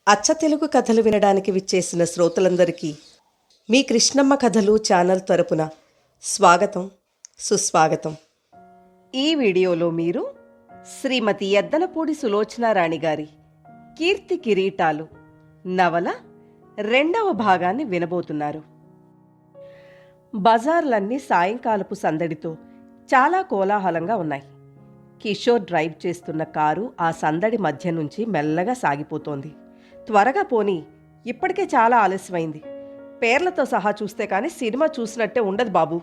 అచ్చ తెలుగు కథలు వినడానికి విచ్చేసిన శ్రోతలందరికీ మీ కృష్ణమ్మ కథలు ఛానల్ తరపున స్వాగతం, సుస్వాగతం. ఈ వీడియోలో మీరు శ్రీమతి ఎద్దనపూడి సులోచనారాణి గారి కీర్తి కిరీటాలు నవల 2వ భాగాన్ని వినబోతున్నారు. బజార్లన్నీ సాయంకాలపు సందడితో చాలా కోలాహలంగా ఉన్నాయి. కిషోర్ డ్రైవ్ చేస్తున్న కారు ఆ సందడి మధ్య నుంచి మెల్లగా సాగిపోతోంది. త్వరగా పోనీ, ఇప్పటికే చాలా ఆలస్యమైంది. పేర్లతో సహా చూస్తే కానీ సినిమా చూసినట్టే ఉండదు బాబు,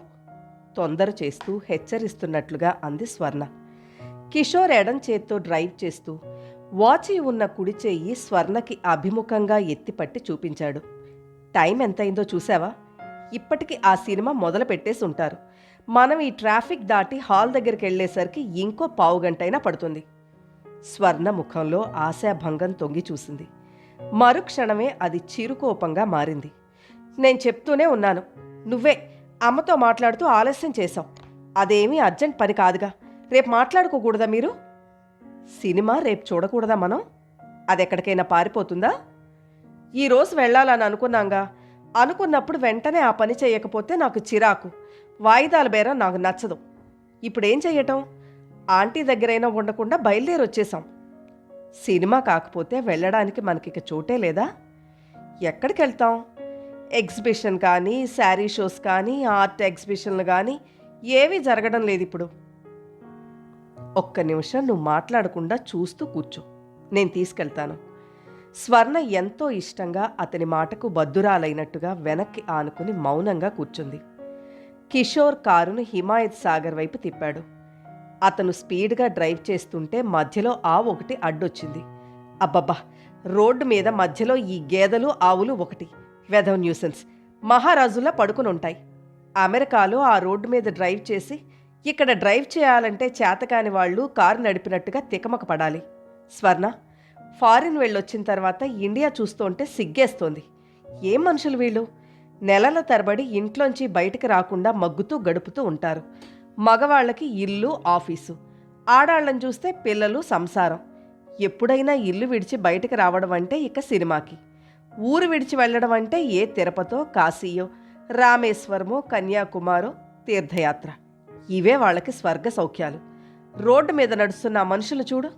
తొందర చేస్తూ హెచ్చరిస్తున్నట్లుగా అంది స్వర్ణ. కిషోర్ ఎడం చేత్తో డ్రైవ్ చేస్తూ వాచి ఉన్న కుడి చెయ్యి స్వర్ణకి అభిముఖంగా ఎత్తిపట్టి చూపించాడు. టైం ఎంతైందో చూసావా? ఇప్పటికి ఆ సినిమా మొదలు పెట్టేసి ఉంటారు. మనం ఈ ట్రాఫిక్ దాటి హాల్ దగ్గరికి వెళ్ళేసరికి ఇంకో పావుగంటైనా పడుతుంది. స్వర్ణ ముఖంలో ఆశాభంగం తొంగి చూసింది. మరుక్షణమే అది చిరుకోపంగా మారింది. నేను చెప్తూనే ఉన్నాను, నువ్వే అమ్మతో మాట్లాడుతూ ఆలస్యం చేశావు. అదేమీ అర్జెంట్ పని కాదుగా, రేపు మాట్లాడుకోకూడదా మీరు? సినిమా రేపు చూడకూడదా మనం? అదెక్కడికైనా పారిపోతుందా? ఈరోజు వెళ్ళాలని అనుకున్నాంగా. అనుకున్నప్పుడు వెంటనే ఆ పని చేయకపోతే నాకు చిరాకు. వాయిదాల బేరం నాకు నచ్చదు. ఇప్పుడేం చెయ్యటం? ఆంటీ దగ్గరైనా ఉండకుండా బయలుదేరి వచ్చేసాం. సినిమా కాకపోతే వెళ్ళడానికి మనకిక చోటే లేదా? ఎక్కడికి వెళ్తాం? ఎగ్జిబిషన్ కానీ, శారీ షోస్ కానీ, ఆర్ట్ ఎగ్జిబిషన్లు కానీ ఏవీ జరగడం లేదు ఇప్పుడు. ఒక్క నిమిషం నువ్వు మాట్లాడకుండా చూస్తూ కూర్చో, నేను తీసుకెళ్తాను. స్వర్ణ ఎంతో ఇష్టంగా అతని మాటకు బద్దురాలైనట్టుగా వెనక్కి ఆనుకుని మౌనంగా కూర్చుంది. కిషోర్ కారును హిమాయత్ సాగర్ వైపు తిప్పాడు. అతను స్పీడ్గా డ్రైవ్ చేస్తుంటే మధ్యలో ఆవు ఒకటి అడ్డొచ్చింది. అబ్బబ్బా, రోడ్డు మీద మధ్యలో ఈ గేదెలు ఆవులు ఒకటి, వెధవ న్యూసెన్స్, మహారాజులా పడుకుని ఉంటాయి. అమెరికాలో ఆ రోడ్డు మీద డ్రైవ్ చేసి ఇక్కడ డ్రైవ్ చేయాలంటే చేతకాని వాళ్ళు కారు నడిపినట్టుగా తికమక పడాలి. స్వర్ణ, ఫారిన్ వెళ్ళొచ్చిన తర్వాత ఇండియా చూస్తుంటే సిగ్గేస్తోంది. ఏం మనుషులు వీళ్ళు! నెలల తరబడి ఇంట్లోంచి బయటికి రాకుండా మగ్గుతూ గడుపుతూ ఉంటారు. మగవాళ్ళకి ఇల్లు, ఆఫీసు, ఆడాళ్ళని చూస్తే పిల్లలు, సంసారం. ఎప్పుడైనా ఇల్లు విడిచి బయటికి రావడం అంటే ఇక సినిమాకి, ఊరు విడిచి వెళ్ళడం అంటే ఏ తిరుపతో, కాశీయో, రామేశ్వరమో, కన్యాకుమారో తీర్థయాత్ర. ఇవే వాళ్ళకి స్వర్గ సౌఖ్యాలు. రోడ్డు మీద నడుస్తున్న ఆ మనుషులు చూడు,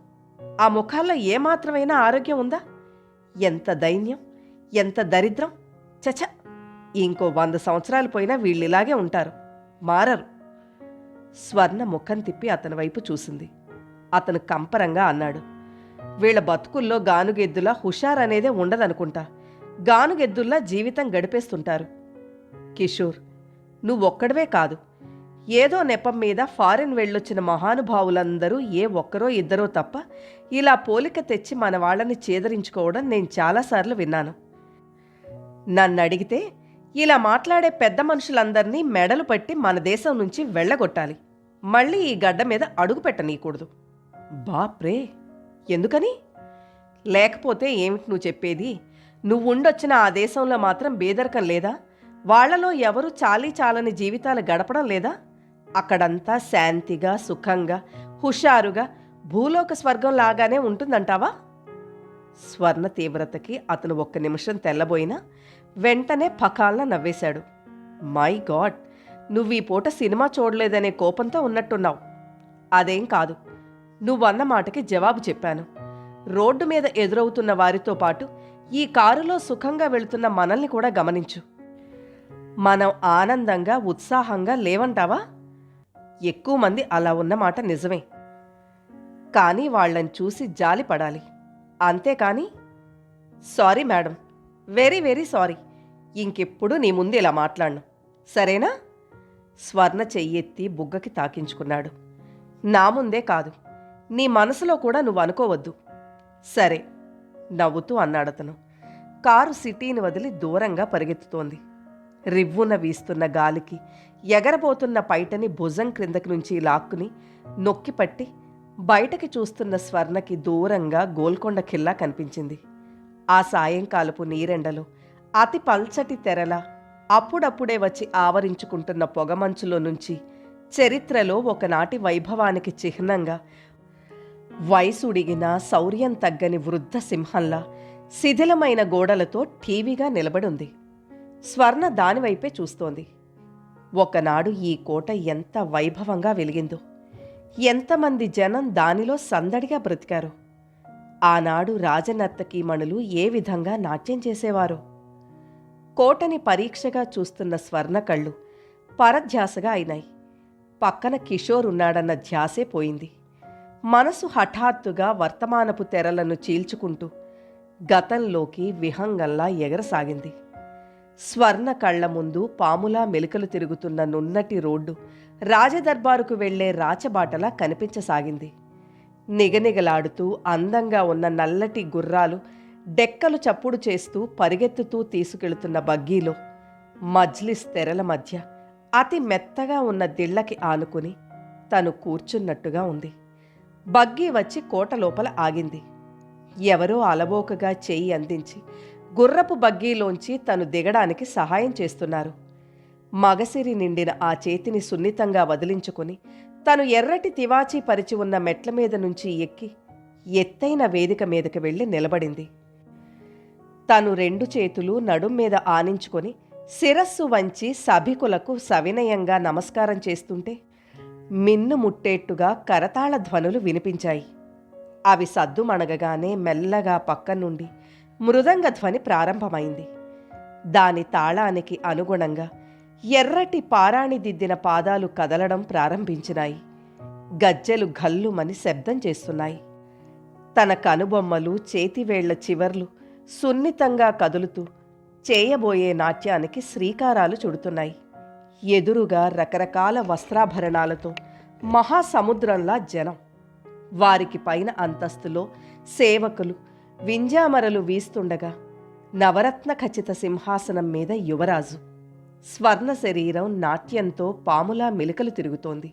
ఆ ముఖాల్లో ఏమాత్రమైనా ఆరోగ్యం ఉందా? ఎంత దైన్యం, ఎంత దరిద్రం! చచ, ఇంకో 100 సంవత్సరాలు పోయినా వీళ్ళిలాగే ఉంటారు, మారరు. స్వర్ణ ముఖం తిప్పి అతని వైపు చూసింది. అతను కంపరంగా అన్నాడు, వీళ్ళ బతుకుల్లో గానుగెద్దులా హుషారనేదే ఉండదనుకుంటా. గానుగెద్దుల్లా జీవితం గడిపేస్తుంటారు. కిషోర్, నువ్వొక్కడవే కాదు, ఏదో నెపం మీద ఫారిన్ వెళ్ళొచ్చిన మహానుభావులందరూ ఏ ఒక్కరో ఇద్దరో తప్ప ఇలా పోలిక తెచ్చి మన వాళ్ళని చేదరించుకోవడం నేను చాలాసార్లు విన్నాను. నన్నడిగితే ఇలా మాట్లాడే పెద్ద మనుషులందరినీ మెడలు పట్టి మన దేశం నుంచి వెళ్ళగొట్టాలి. మళ్ళీ ఈ గడ్డ మీద అడుగు పెట్టనీయకూడదు. బాప్రే, ఎందుకని? లేకపోతే ఏమిటి నువ్వు చెప్పేది? నువ్వు ఉండొచ్చిన ఆ దేశంలో మాత్రం బేదరికం లేదా? వాళ్లలో ఎవరు చాలని జీవితాలు గడపడం లేదా? అక్కడంతా శాంతిగా, సుఖంగా, హుషారుగా, భూలోక స్వర్గం లాగానే ఉంటుందంటావా? స్వర్ణ తీవ్రతకి అతను ఒక్క నిమిషం తెల్లబోయినా వెంటనే పకాల్న నవ్వేశాడు. మై గాడ్, నువ్వు ఈ పూట సినిమా చూడలేదనే కోపంతో ఉన్నట్టున్నావు. అదేం కాదు, నువ్వన్న మాటకి జవాబు చెప్పాను. రోడ్డు మీద ఎదురవుతున్న వారితో పాటు ఈ కారులో సుఖంగా వెళుతున్న మనల్ని కూడా గమనించు. మనం ఆనందంగా, ఉత్సాహంగా లేవంటావా? ఎక్కువ మంది అలా ఉన్నమాట నిజమే, కానీ వాళ్ళని చూసి జాలి పడాలి, అంతేకాని. Sorry madam, very very sorry. ఇంకెప్పుడు నీ ముందు ఇలా మాట్లాడను, సరేనా? స్వర్ణ చెయ్యెత్తి బుగ్గకి తాకించుకున్నాడు. నా ముందే కాదు, నీ మనసులో కూడా నువ్వు అనుకోవద్దు. సరే, నవ్వుతూ అన్నాడతను. కారు సిటీని వదిలి దూరంగా పరిగెత్తుతోంది. రివ్వున వీస్తున్న గాలికి ఎగరబోతున్న పైటని భుజం క్రిందకి నుంచి లాక్కుని నొక్కిపట్టి బయటకి చూస్తున్న స్వర్ణకి దూరంగా గోల్కొండ ఖిల్లా కనిపించింది. ఆ సాయంకాలపు నీరెండలో అతి పల్చటి తెరల అప్పుడప్పుడే వచ్చి ఆవరించుకుంటున్న పొగమంచులో నుంచి చరిత్రలో ఒకనాటి వైభవానికి చిహ్నంగా వయసుడిగిన శౌర్యం తగ్గని వృద్ధ సింహంలా శిథిలమైన గోడలతో ఠీవిగా నిలబడుంది. స్వర్ణ దానివైపే చూస్తోంది. ఒకనాడు ఈ కోట ఎంత వైభవంగా వెలిగిందో, ఎంతమంది జనం దానిలో సందడిగా బ్రతికారో, ఆనాడు రాజనర్తకీమణులు ఏ విధంగా నాట్యం చేసేవారో. కోటని పరీక్షగా చూస్తున్న స్వర్ణ కళ్ళు పరధ్యాసగా అయినాయి. పక్కన కిషోర్ ఉన్నాడన్న ధ్యాసే పోయింది. మనసు హఠాత్తుగా వర్తమానపు తెరలను చీల్చుకుంటూ గతంలోకి విహంగంలా ఎగరసాగింది. స్వర్ణ కళ్ల ముందు పాములా మెలికలు తిరుగుతున్న నున్నటి రోడ్డు రాజదర్బారుకు వెళ్లే రాచబాటలా కనిపించసాగింది. నిగనిగలాడుతూ అందంగా ఉన్న నల్లటి గుర్రాలు డెక్కలు చప్పుడు చేస్తూ పరిగెత్తుతూ తీసుకెళుతున్న బగ్గీలో మజ్లిస్ తెరల మధ్య అతి మెత్తగా ఉన్న దిళ్లకి ఆనుకుని తను కూర్చున్నట్టుగా ఉంది. బగ్గీ వచ్చి కోట లోపల ఆగింది. ఎవరో అలవోకగా చెయ్యి అందించి గుర్రపు బగ్గీలోంచి తను దిగడానికి సహాయం చేస్తున్నారు. మగసిరి నిండిన ఆ చేతిని సున్నితంగా వదిలించుకుని తను ఎర్రటి తివాచీ పరిచి ఉన్న మెట్ల మీద నుంచి ఎక్కి ఎత్తైన వేదిక మీదకి వెళ్ళి నిలబడింది. తను 2 చేతులు నడుం మీద ఆనించుకొని శిరస్సు వంచి సభికులకు సవినయంగా నమస్కారం చేస్తుంటే మిన్ను ముట్టేట్టుగా కరతాళ ధ్వనులు వినిపించాయి. అవి సద్దుమణగగానే మెల్లగా పక్క నుండి మృదంగ ధ్వని ప్రారంభమైంది. దాని తాళానికి అనుగుణంగా ఎర్రటి పారాణి దిద్దిన పాదాలు కదలడం ప్రారంభించినాయి. గజ్జెలు ఘల్లుమని శబ్దం చేస్తున్నాయి. తన కనుబొమ్మలు చేతివేళ్ల చివర్లు సున్నితంగా కదులుతూ చేయబోయే నాట్యానికి శ్రీకారాలు చుడుతున్నాయి. ఎదురుగా రకరకాల వస్త్రాభరణాలతో మహాసముద్రంలా జనం. వారికి పైన అంతస్తులో సేవకులు వింజామరలు వీస్తుండగా నవరత్న ఖచిత సింహాసనం మీద యువరాజు. స్వర్ణ శరీరం నాట్యంతో పాములా మెలికలు తిరుగుతోంది.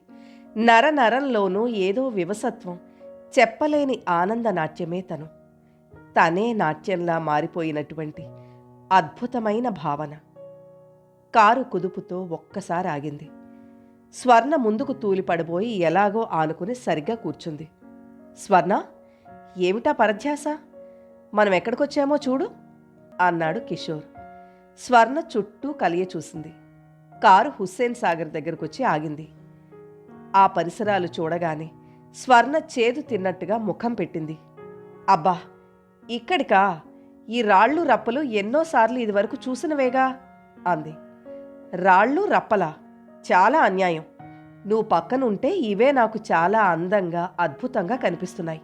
నరనరంలోనూ ఏదో వివసత్వం, చెప్పలేని ఆనంద నాట్యమే తను. తనే నాట్యంలా మారిపోయినటువంటి అద్భుతమైన భావన. కారు కుదుపుతో ఒక్కసారి ఆగింది. స్వర్ణ ముందుకు తూలిపడబోయి ఎలాగో ఆనుకుని సరిగ్గా కూర్చుంది. స్వర్ణ, ఏమిటా పరధ్యాస? మనం ఎక్కడికొచ్చామో చూడు అన్నాడు కిషోర్. స్వర్ణ చుట్టూ కలియ చూసింది. కారు హుస్సేన్ సాగర్ దగ్గరకొచ్చి ఆగింది. ఆ పరిసరాలు చూడగానే స్వర్ణ చేదు తిన్నట్టుగా ముఖం పెట్టింది. అబ్బా, ఇక్కడికా? ఈ రాళ్ళు రప్పలు ఎన్నోసార్లు ఇదివరకు చూసినవేగా అంది. రాళ్ళు రప్పలా? చాలా అన్యాయం. నువ్వు పక్కనుంటే ఇవే నాకు చాలా అందంగా అద్భుతంగా కనిపిస్తున్నాయి.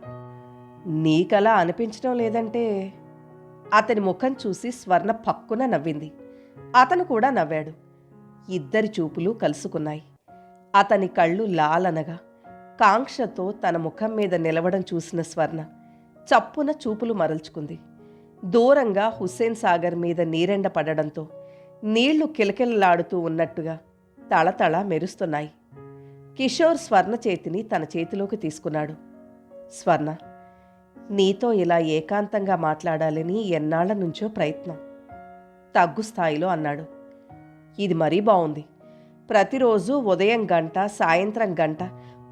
నీకలా అనిపించడం లేదంటే? అతని ముఖం చూసి స్వర్ణ పక్కున నవ్వింది. అతను కూడా నవ్వాడు. ఇద్దరి చూపులు కలుసుకున్నాయి. అతని కళ్ళు లాలనగా కాంక్షతో తన ముఖం మీద నిలవడం చూసిన స్వర్ణ చప్పున చూపులు మరల్చుకుంది. దూరంగా హుస్సేన్ సాగర్ మీద నీరెండ పడడంతో నీళ్లు కిలకిలలాడుతూ ఉన్నట్టుగా తళతళ మెరుస్తున్నాయి. కిషోర్ స్వర్ణ చేతిని తన చేతిలోకి తీసుకున్నాడు. స్వర్ణ, నీతో ఇలా ఏకాంతంగా మాట్లాడాలని ఎన్నాళ్ల నుంచో ప్రయత్నం. తగ్గు స్థాయిలో అన్నాడు. ఇది మరీ బావుంది. ప్రతిరోజు ఉదయం గంట, సాయంత్రం గంట,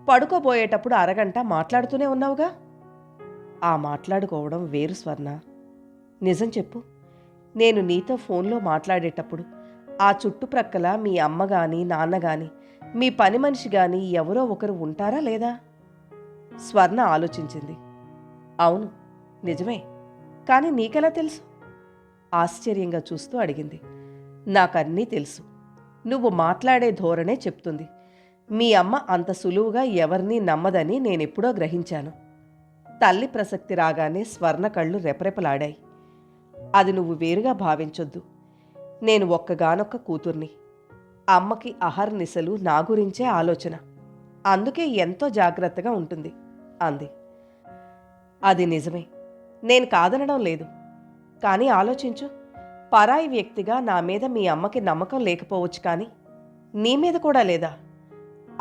పడుకోబోయేటప్పుడు అరగంట మాట్లాడుతూనే ఉన్నావుగా. ఆ మాట్లాడుకోవడం వేరు స్వర్ణ. నిజం చెప్పు, నేను నీతో ఫోన్లో మాట్లాడేటప్పుడు ఆ చుట్టుప్రక్కల మీ అమ్మ గాని, నాన్న గాని, మీ పని మనిషి గాని ఎవరో ఒకరు ఉంటారా లేదా? స్వర్ణ ఆలోచించింది. అవును, నిజమే. కానీ నీకెలా తెలుసు? ఆశ్చర్యంగా చూస్తూ అడిగింది. నాకన్నీ తెలుసు. నువ్వు మాట్లాడే ధోరణే చెప్తుంది. మీ అమ్మ అంత సులువుగా ఎవరినీ నమ్మదని నేనెప్పుడో గ్రహించాను. తల్లి ప్రసక్తి రాగానే స్వర్ణ కళ్ళు రెపరెపలాడాయి. అది నువ్వు వేరుగా భావించొద్దు. నేను ఒక్కగానొక్క కూతుర్ని. అమ్మకి అహర్నిశలు నా గురించే ఆలోచన. అందుకే ఎంతో జాగ్రత్తగా ఉంటుంది అంది. అది నిజమే, నేను కాదనడం లేదు. కానీ ఆలోచించు, పరాయి వ్యక్తిగా నా మీద మీ అమ్మకి నమ్మకం లేకపోవచ్చు, కానీ నీ మీద కూడా లేదా?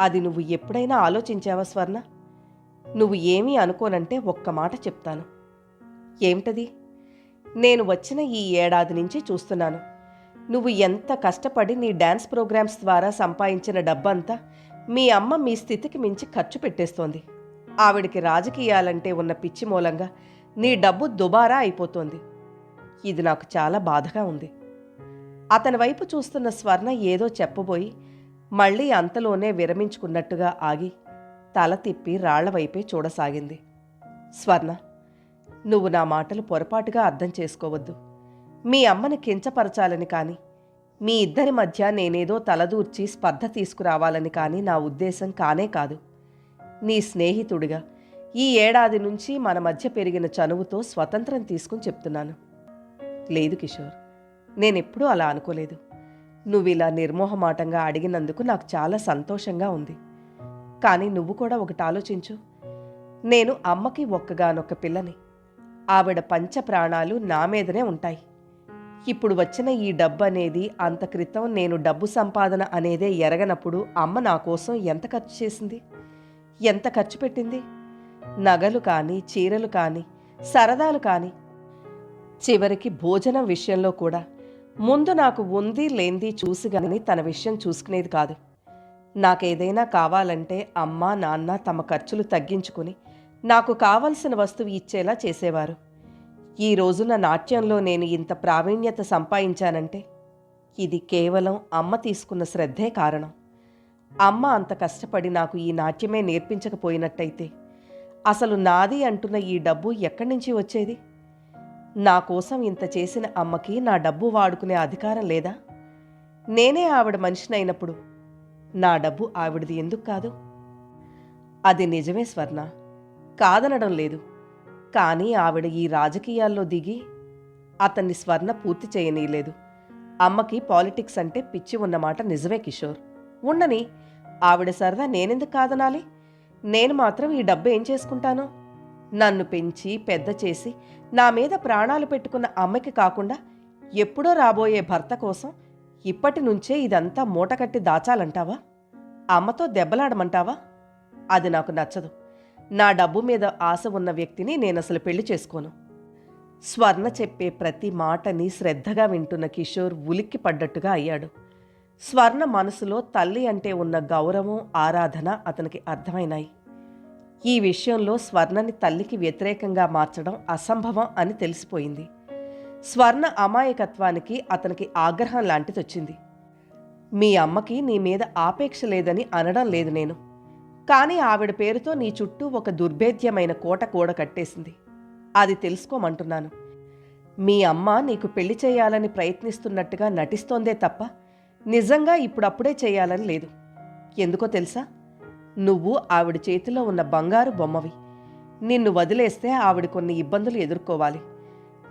అది నువ్వు ఎప్పుడైనా ఆలోచించావా స్వర్ణ? నువ్వు ఏమీ అనుకోనంటే ఒక్క మాట చెప్తాను. ఏమిటది? నేను వచ్చిన ఈ ఏడాది నుంచి చూస్తున్నాను. నువ్వు ఎంత కష్టపడి నీ డ్యాన్స్ ప్రోగ్రామ్స్ ద్వారా సంపాదించిన డబ్బంతా మీ అమ్మ మీ స్థితికి మించి ఖర్చు పెట్టేస్తోంది. ఆవిడికి రాజకీయాలంటే ఉన్న పిచ్చి మూలంగా నీ డబ్బు దుబారా అయిపోతోంది. ఇది నాకు చాలా బాధగా ఉంది. అతని వైపు చూస్తున్న స్వర్ణ ఏదో చెప్పబోయి మళ్ళీ అంతలోనే విరమించుకున్నట్టుగా ఆగి తల తిప్పి రాళ్ల వైపే చూడసాగింది. స్వర్ణ, నువ్వు నా మాటలు పొరపాటుగా అర్థం చేసుకోవద్దు. మీ అమ్మని కించపరచాలని కానీ, మీ ఇద్దరి మధ్య నేనేదో తలదూర్చి స్పర్ధ తీసుకురావాలని కానీ నా ఉద్దేశం కానే కాదు. నీ స్నేహితుడిగా ఈ ఏడాది నుంచి మన మధ్య పెరిగిన చనువుతో స్వతంత్రం తీసుకుని చెప్తున్నాను. లేదు కిషోర్, నేనెప్పుడూ అలా అనుకోలేదు. నువ్విలా నిర్మోహమాటంగా అడిగినందుకు నాకు చాలా సంతోషంగా ఉంది. కానీ నువ్వు కూడా ఒకటి ఆలోచించు. నేను అమ్మకి ఒక్కగానొక్క పిల్లని. ఆవిడ పంచ ప్రాణాలు నా మీదనే ఉంటాయి. ఇప్పుడు వచ్చిన ఈ డబ్బు అనేది అంత క్రితం నేను డబ్బు సంపాదన అనేదే ఎరగనప్పుడు అమ్మ నా కోసం ఎంత ఖర్చు చేసింది, ఎంత ఖర్చు పెట్టింది? నగలు కానీ, చీరలు కానీ, సరదాలు కానీ, చివరికి భోజనం విషయంలో కూడా ముందు నాకు ఉంది లేంది చూసి గాని తన విషయం చూసుకునేది కాదు. నాకేదైనా కావాలంటే అమ్మ నాన్న తమ ఖర్చులు తగ్గించుకుని నాకు కావలసిన వస్తువు ఇచ్చేలా చేసేవారు. ఈ రోజున నాట్యంలో నేను ఇంత ప్రావీణ్యత సంపాదించానంటే ఇది కేవలం అమ్మ తీసుకున్న శ్రద్ధే కారణం. అమ్మ అంత కష్టపడి నాకు ఈ నాట్యమే నేర్పించకపోయినట్టయితే అసలు నాది అంటున్న ఈ డబ్బు ఎక్కడి నుంచి వచ్చేది? నా కోసం ఇంత చేసిన అమ్మకి నా డబ్బు వాడుకునే అధికారం లేదా? నేనే ఆవిడ మనిషినైనప్పుడు నా డబ్బు ఆవిడది ఎందుకు కాదు? అది నిజమే స్వర్ణ, కాదనడం లేదు. కానీ ఆవిడ ఈ రాజకీయాల్లో దిగి అతన్ని స్వర్ణ పూర్తి చేయనీయలేదు. అమ్మకి పాలిటిక్స్ అంటే పిచ్చి ఉన్నమాట నిజమే కిషోర్. ఉండని, ఆవిడ సరదా నేనెందుకు కాదనాలి? నేను మాత్రం ఈ డబ్బు ఏం చేసుకుంటాను? నన్ను పెంచి పెద్ద చేసి నా మీద ప్రాణాలు పెట్టుకున్న అమ్మకి కాకుండా ఎప్పుడో రాబోయే భర్త కోసం ఇప్పటి నుంచే ఇదంతా మూటకట్టి దాచాలంటావా? అమ్మతో దెబ్బలాడమంటావా? అది నాకు నచ్చదు. నా డబ్బు మీద ఆశ ఉన్న వ్యక్తిని నేనసలు పెళ్లి చేసుకోను. స్వర్ణ చెప్పే ప్రతి మాటని శ్రద్ధగా వింటున్న కిషోర్ ఉలిక్కి పడ్డట్టుగా అయ్యాడు. స్వర్ణ మనసులో తల్లి అంటే ఉన్న గౌరవం, ఆరాధన అతనికి అర్థమైనాయి. ఈ విషయంలో స్వర్ణని తల్లికి వ్యతిరేకంగా మార్చడం అసంభవం అని తెలిసిపోయింది. స్వర్ణ అమాయకత్వానికి అతనికి ఆగ్రహం లాంటిదొచ్చింది. మీ అమ్మకి నీ మీద ఆపేక్ష లేదని అనడం లేదు నేను. కానీ ఆవిడ పేరుతో నీ చుట్టూ ఒక దుర్భేద్యమైన కోట కూడ కట్టేసింది. అది తెలుసుకోమంటున్నాను. మీ అమ్మ నీకు పెళ్లి చేయాలని ప్రయత్నిస్తున్నట్టుగా నటిస్తోందే తప్ప నిజంగా ఇప్పుడప్పుడే చేయాలని లేదు. ఎందుకో తెలుసా? నువ్వు ఆవిడ చేతిలో ఉన్న బంగారు బొమ్మవి. నిన్ను వదిలేస్తే ఆవిడ కొన్ని ఇబ్బందులు ఎదుర్కోవాలి.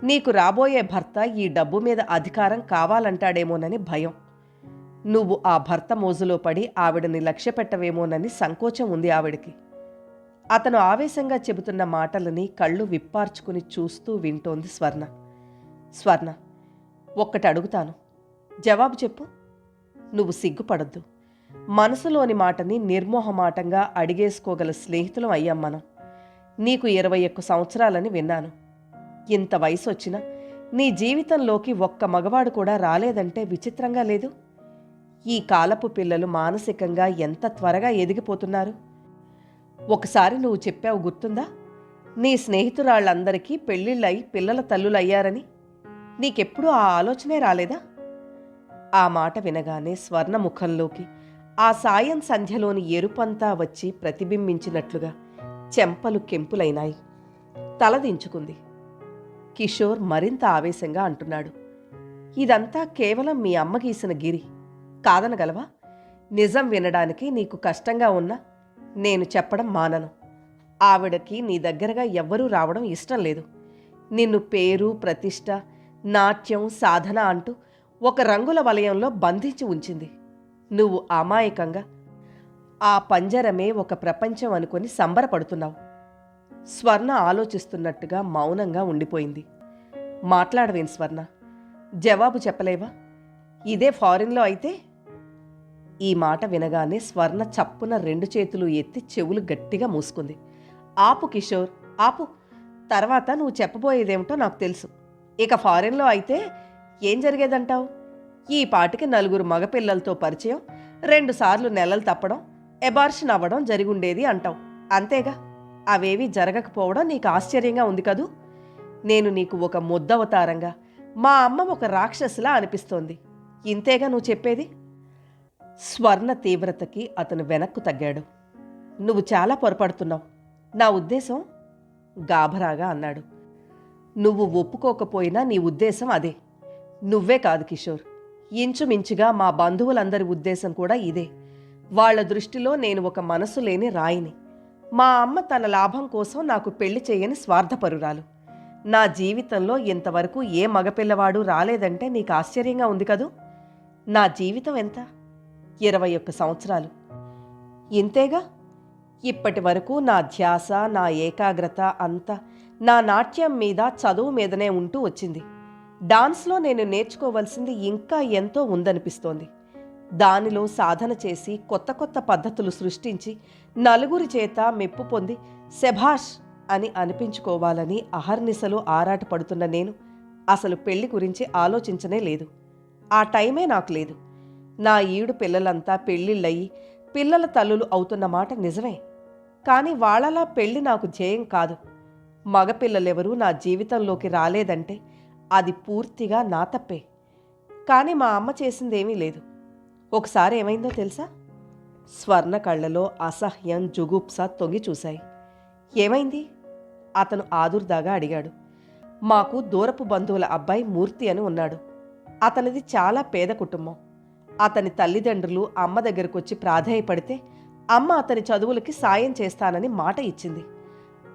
నీకు రాబోయే భర్త ఈ డబ్బు మీద అధికారం కావాలంటాడేమోనని భయం. నువ్వు ఆ భర్త మోజులో పడి ఆవిడని లక్ష్యపెట్టవేమోనని సంకోచం ఉంది ఆవిడికి. అతను ఆవేశంగా చెబుతున్న మాటలని కళ్ళు విప్పార్చుకుని చూస్తూ వింటోంది స్వర్ణ. స్వర్ణ, ఒక్కటి అడుగుతాను, జవాబు చెప్పు. నువ్వు సిగ్గుపడొద్దు. మనసులోని మాటని నిర్మోహమాటంగా అడిగేసుకోగల స్నేహితులం అయ్యాం మనం. నీకు 21 సంవత్సరాలని విన్నాను. ఇంత వయసు వచ్చినా నీ జీవితంలోకి ఒక్క మగవాడు కూడా రాలేదంటే విచిత్రంగా లేదు? ఈ కాలపు పిల్లలు మానసికంగా ఎంత త్వరగా ఎదిగిపోతున్నారు. ఒకసారి నువ్వు చెప్పావు గుర్తుందా? నీ స్నేహితురాళ్ళందరికీ పెళ్ళిళ్ళై పిల్లల తల్లులయ్యారని. నీకెప్పుడూ ఆ ఆలోచనే రాలేదా? ఆ మాట వినగానే స్వర్ణ ముఖంలోకి ఆ సాయం సంధ్యలోని ఎరుపంతా వచ్చి ప్రతిబింబించినట్లుగా చెంపలు కెంపులైనాయి. తలదించుకుంది. కిషోర్ మరింత ఆవేశంగా అంటున్నాడు, ఇదంతా కేవలం మీ అమ్మ గీసిన గిరి. కాదనగలవా? నిజం వినడానికి నీకు కష్టంగా ఉన్నా నేను చెప్పడం మానను. ఆవిడకి నీ దగ్గరగా ఎవ్వరూ రావడం ఇష్టం లేదు. నిన్ను పేరు, ప్రతిష్ట, నాట్యం, సాధన అంటూ ఒక రంగుల వలయంలో బంధించి ఉంచింది. నువ్వు అమాయకంగా ఆ పంజరమే ఒక ప్రపంచం అనుకొని సంబరపడుతున్నావు. స్వర్ణ ఆలోచిస్తున్నట్టుగా మౌనంగా ఉండిపోయింది. మాట్లాడవేం స్వర్ణ? జవాబు చెప్పలేవా? ఇదే ఫారిన్లో అయితే? ఈ మాట వినగానే స్వర్ణ చప్పున 2 చేతులు ఎత్తి చెవులు గట్టిగా మూసుకుంది. ఆపు కిషోర్, ఆపు. తర్వాత నువ్వు చెప్పబోయేదేమిటో నాకు తెలుసు. ఇక ఫారిన్లో అయితే ఏం జరిగేదంటావు? ఈ పాటికి 4 మగపిల్లలతో పరిచయం, 2 సార్లు నెలలు తప్పడం, ఎబార్షన్ అవ్వడం జరిగుండేది అంటావు. అంతేగా? అవేవీ జరగకపోవడం నీకు ఆశ్చర్యంగా ఉంది కదూ? నేను నీకు ఒక ముద్దవతారంగా, మా అమ్మ ఒక రాక్షసులా అనిపిస్తోంది. ఇంతేగా నువ్వు చెప్పేది? స్వర్ణ తీవ్రతకి అతను వెనక్కు తగ్గాడు. నువ్వు చాలా పొరపడుతున్నావు. నా ఉద్దేశం గాభరాగా అన్నాడు. నువ్వు ఒప్పుకోకపోయినా నీ ఉద్దేశం అదే. నువ్వే కాదు కిషోర్, ఇంచుమించుగా మా బంధువులందరి ఉద్దేశం కూడా ఇదే. వాళ్ల దృష్టిలో నేను ఒక మనసు లేని రాయిని. మా అమ్మ తన లాభం కోసం నాకు పెళ్లి చేయని స్వార్థపరురాలు. నా జీవితంలో ఇంతవరకు ఏ మగపిల్లవాడు రాలేదంటే నీకు ఆశ్చర్యంగా ఉంది కదూ? నా జీవితం ఎంత? 21 సంవత్సరాలు. ఇంతేగా. ఇప్పటి వరకు నా ధ్యాస, నా ఏకాగ్రత అంతా నా నాట్యం మీద, చదువు మీదనే ఉంటూ వచ్చింది. డాన్స్లో నేను నేర్చుకోవలసింది ఇంకా ఎంతో ఉందనిపిస్తోంది. దానిలో సాధన చేసి కొత్త కొత్త పద్ధతులు సృష్టించి నలుగురి చేత మెప్పు పొంది శభాష్ అని అనిపించుకోవాలని అహర్నిశలు ఆరాటపడుతున్న నేను అసలు పెళ్లి గురించి ఆలోచించనే లేదు. ఆ టైమే నాకు లేదు. నా ఈడు పిల్లలంతా పెళ్ళిళ్ళయి పిల్లల తల్లులు అవుతున్న మాట నిజమే. కానీ వాళ్ళలా పెళ్లి నాకు ధ్యేయం కాదు. మగపిల్లలెవరూ నా జీవితంలోకి రాలేదంటే అది పూర్తిగా నా తప్పే. కానీ మా అమ్మ చేసిందేమీ లేదు. ఒకసారి ఏమైందో తెలుసా? స్వర్ణ కళ్ళలో అసహ్యం, జుగుప్స తొంగి చూశాయి. ఏమైంది? అతను ఆదుర్దాగా అడిగాడు. మాకు దూరపు బంధువుల అబ్బాయి మూర్తి అని ఉన్నాడు. అతనిది చాలా పేద కుటుంబం. అతని తల్లిదండ్రులు అమ్మ దగ్గరకొచ్చి ప్రాధేయపడితే అమ్మ అతని చదువులకి సాయం చేస్తానని మాట ఇచ్చింది.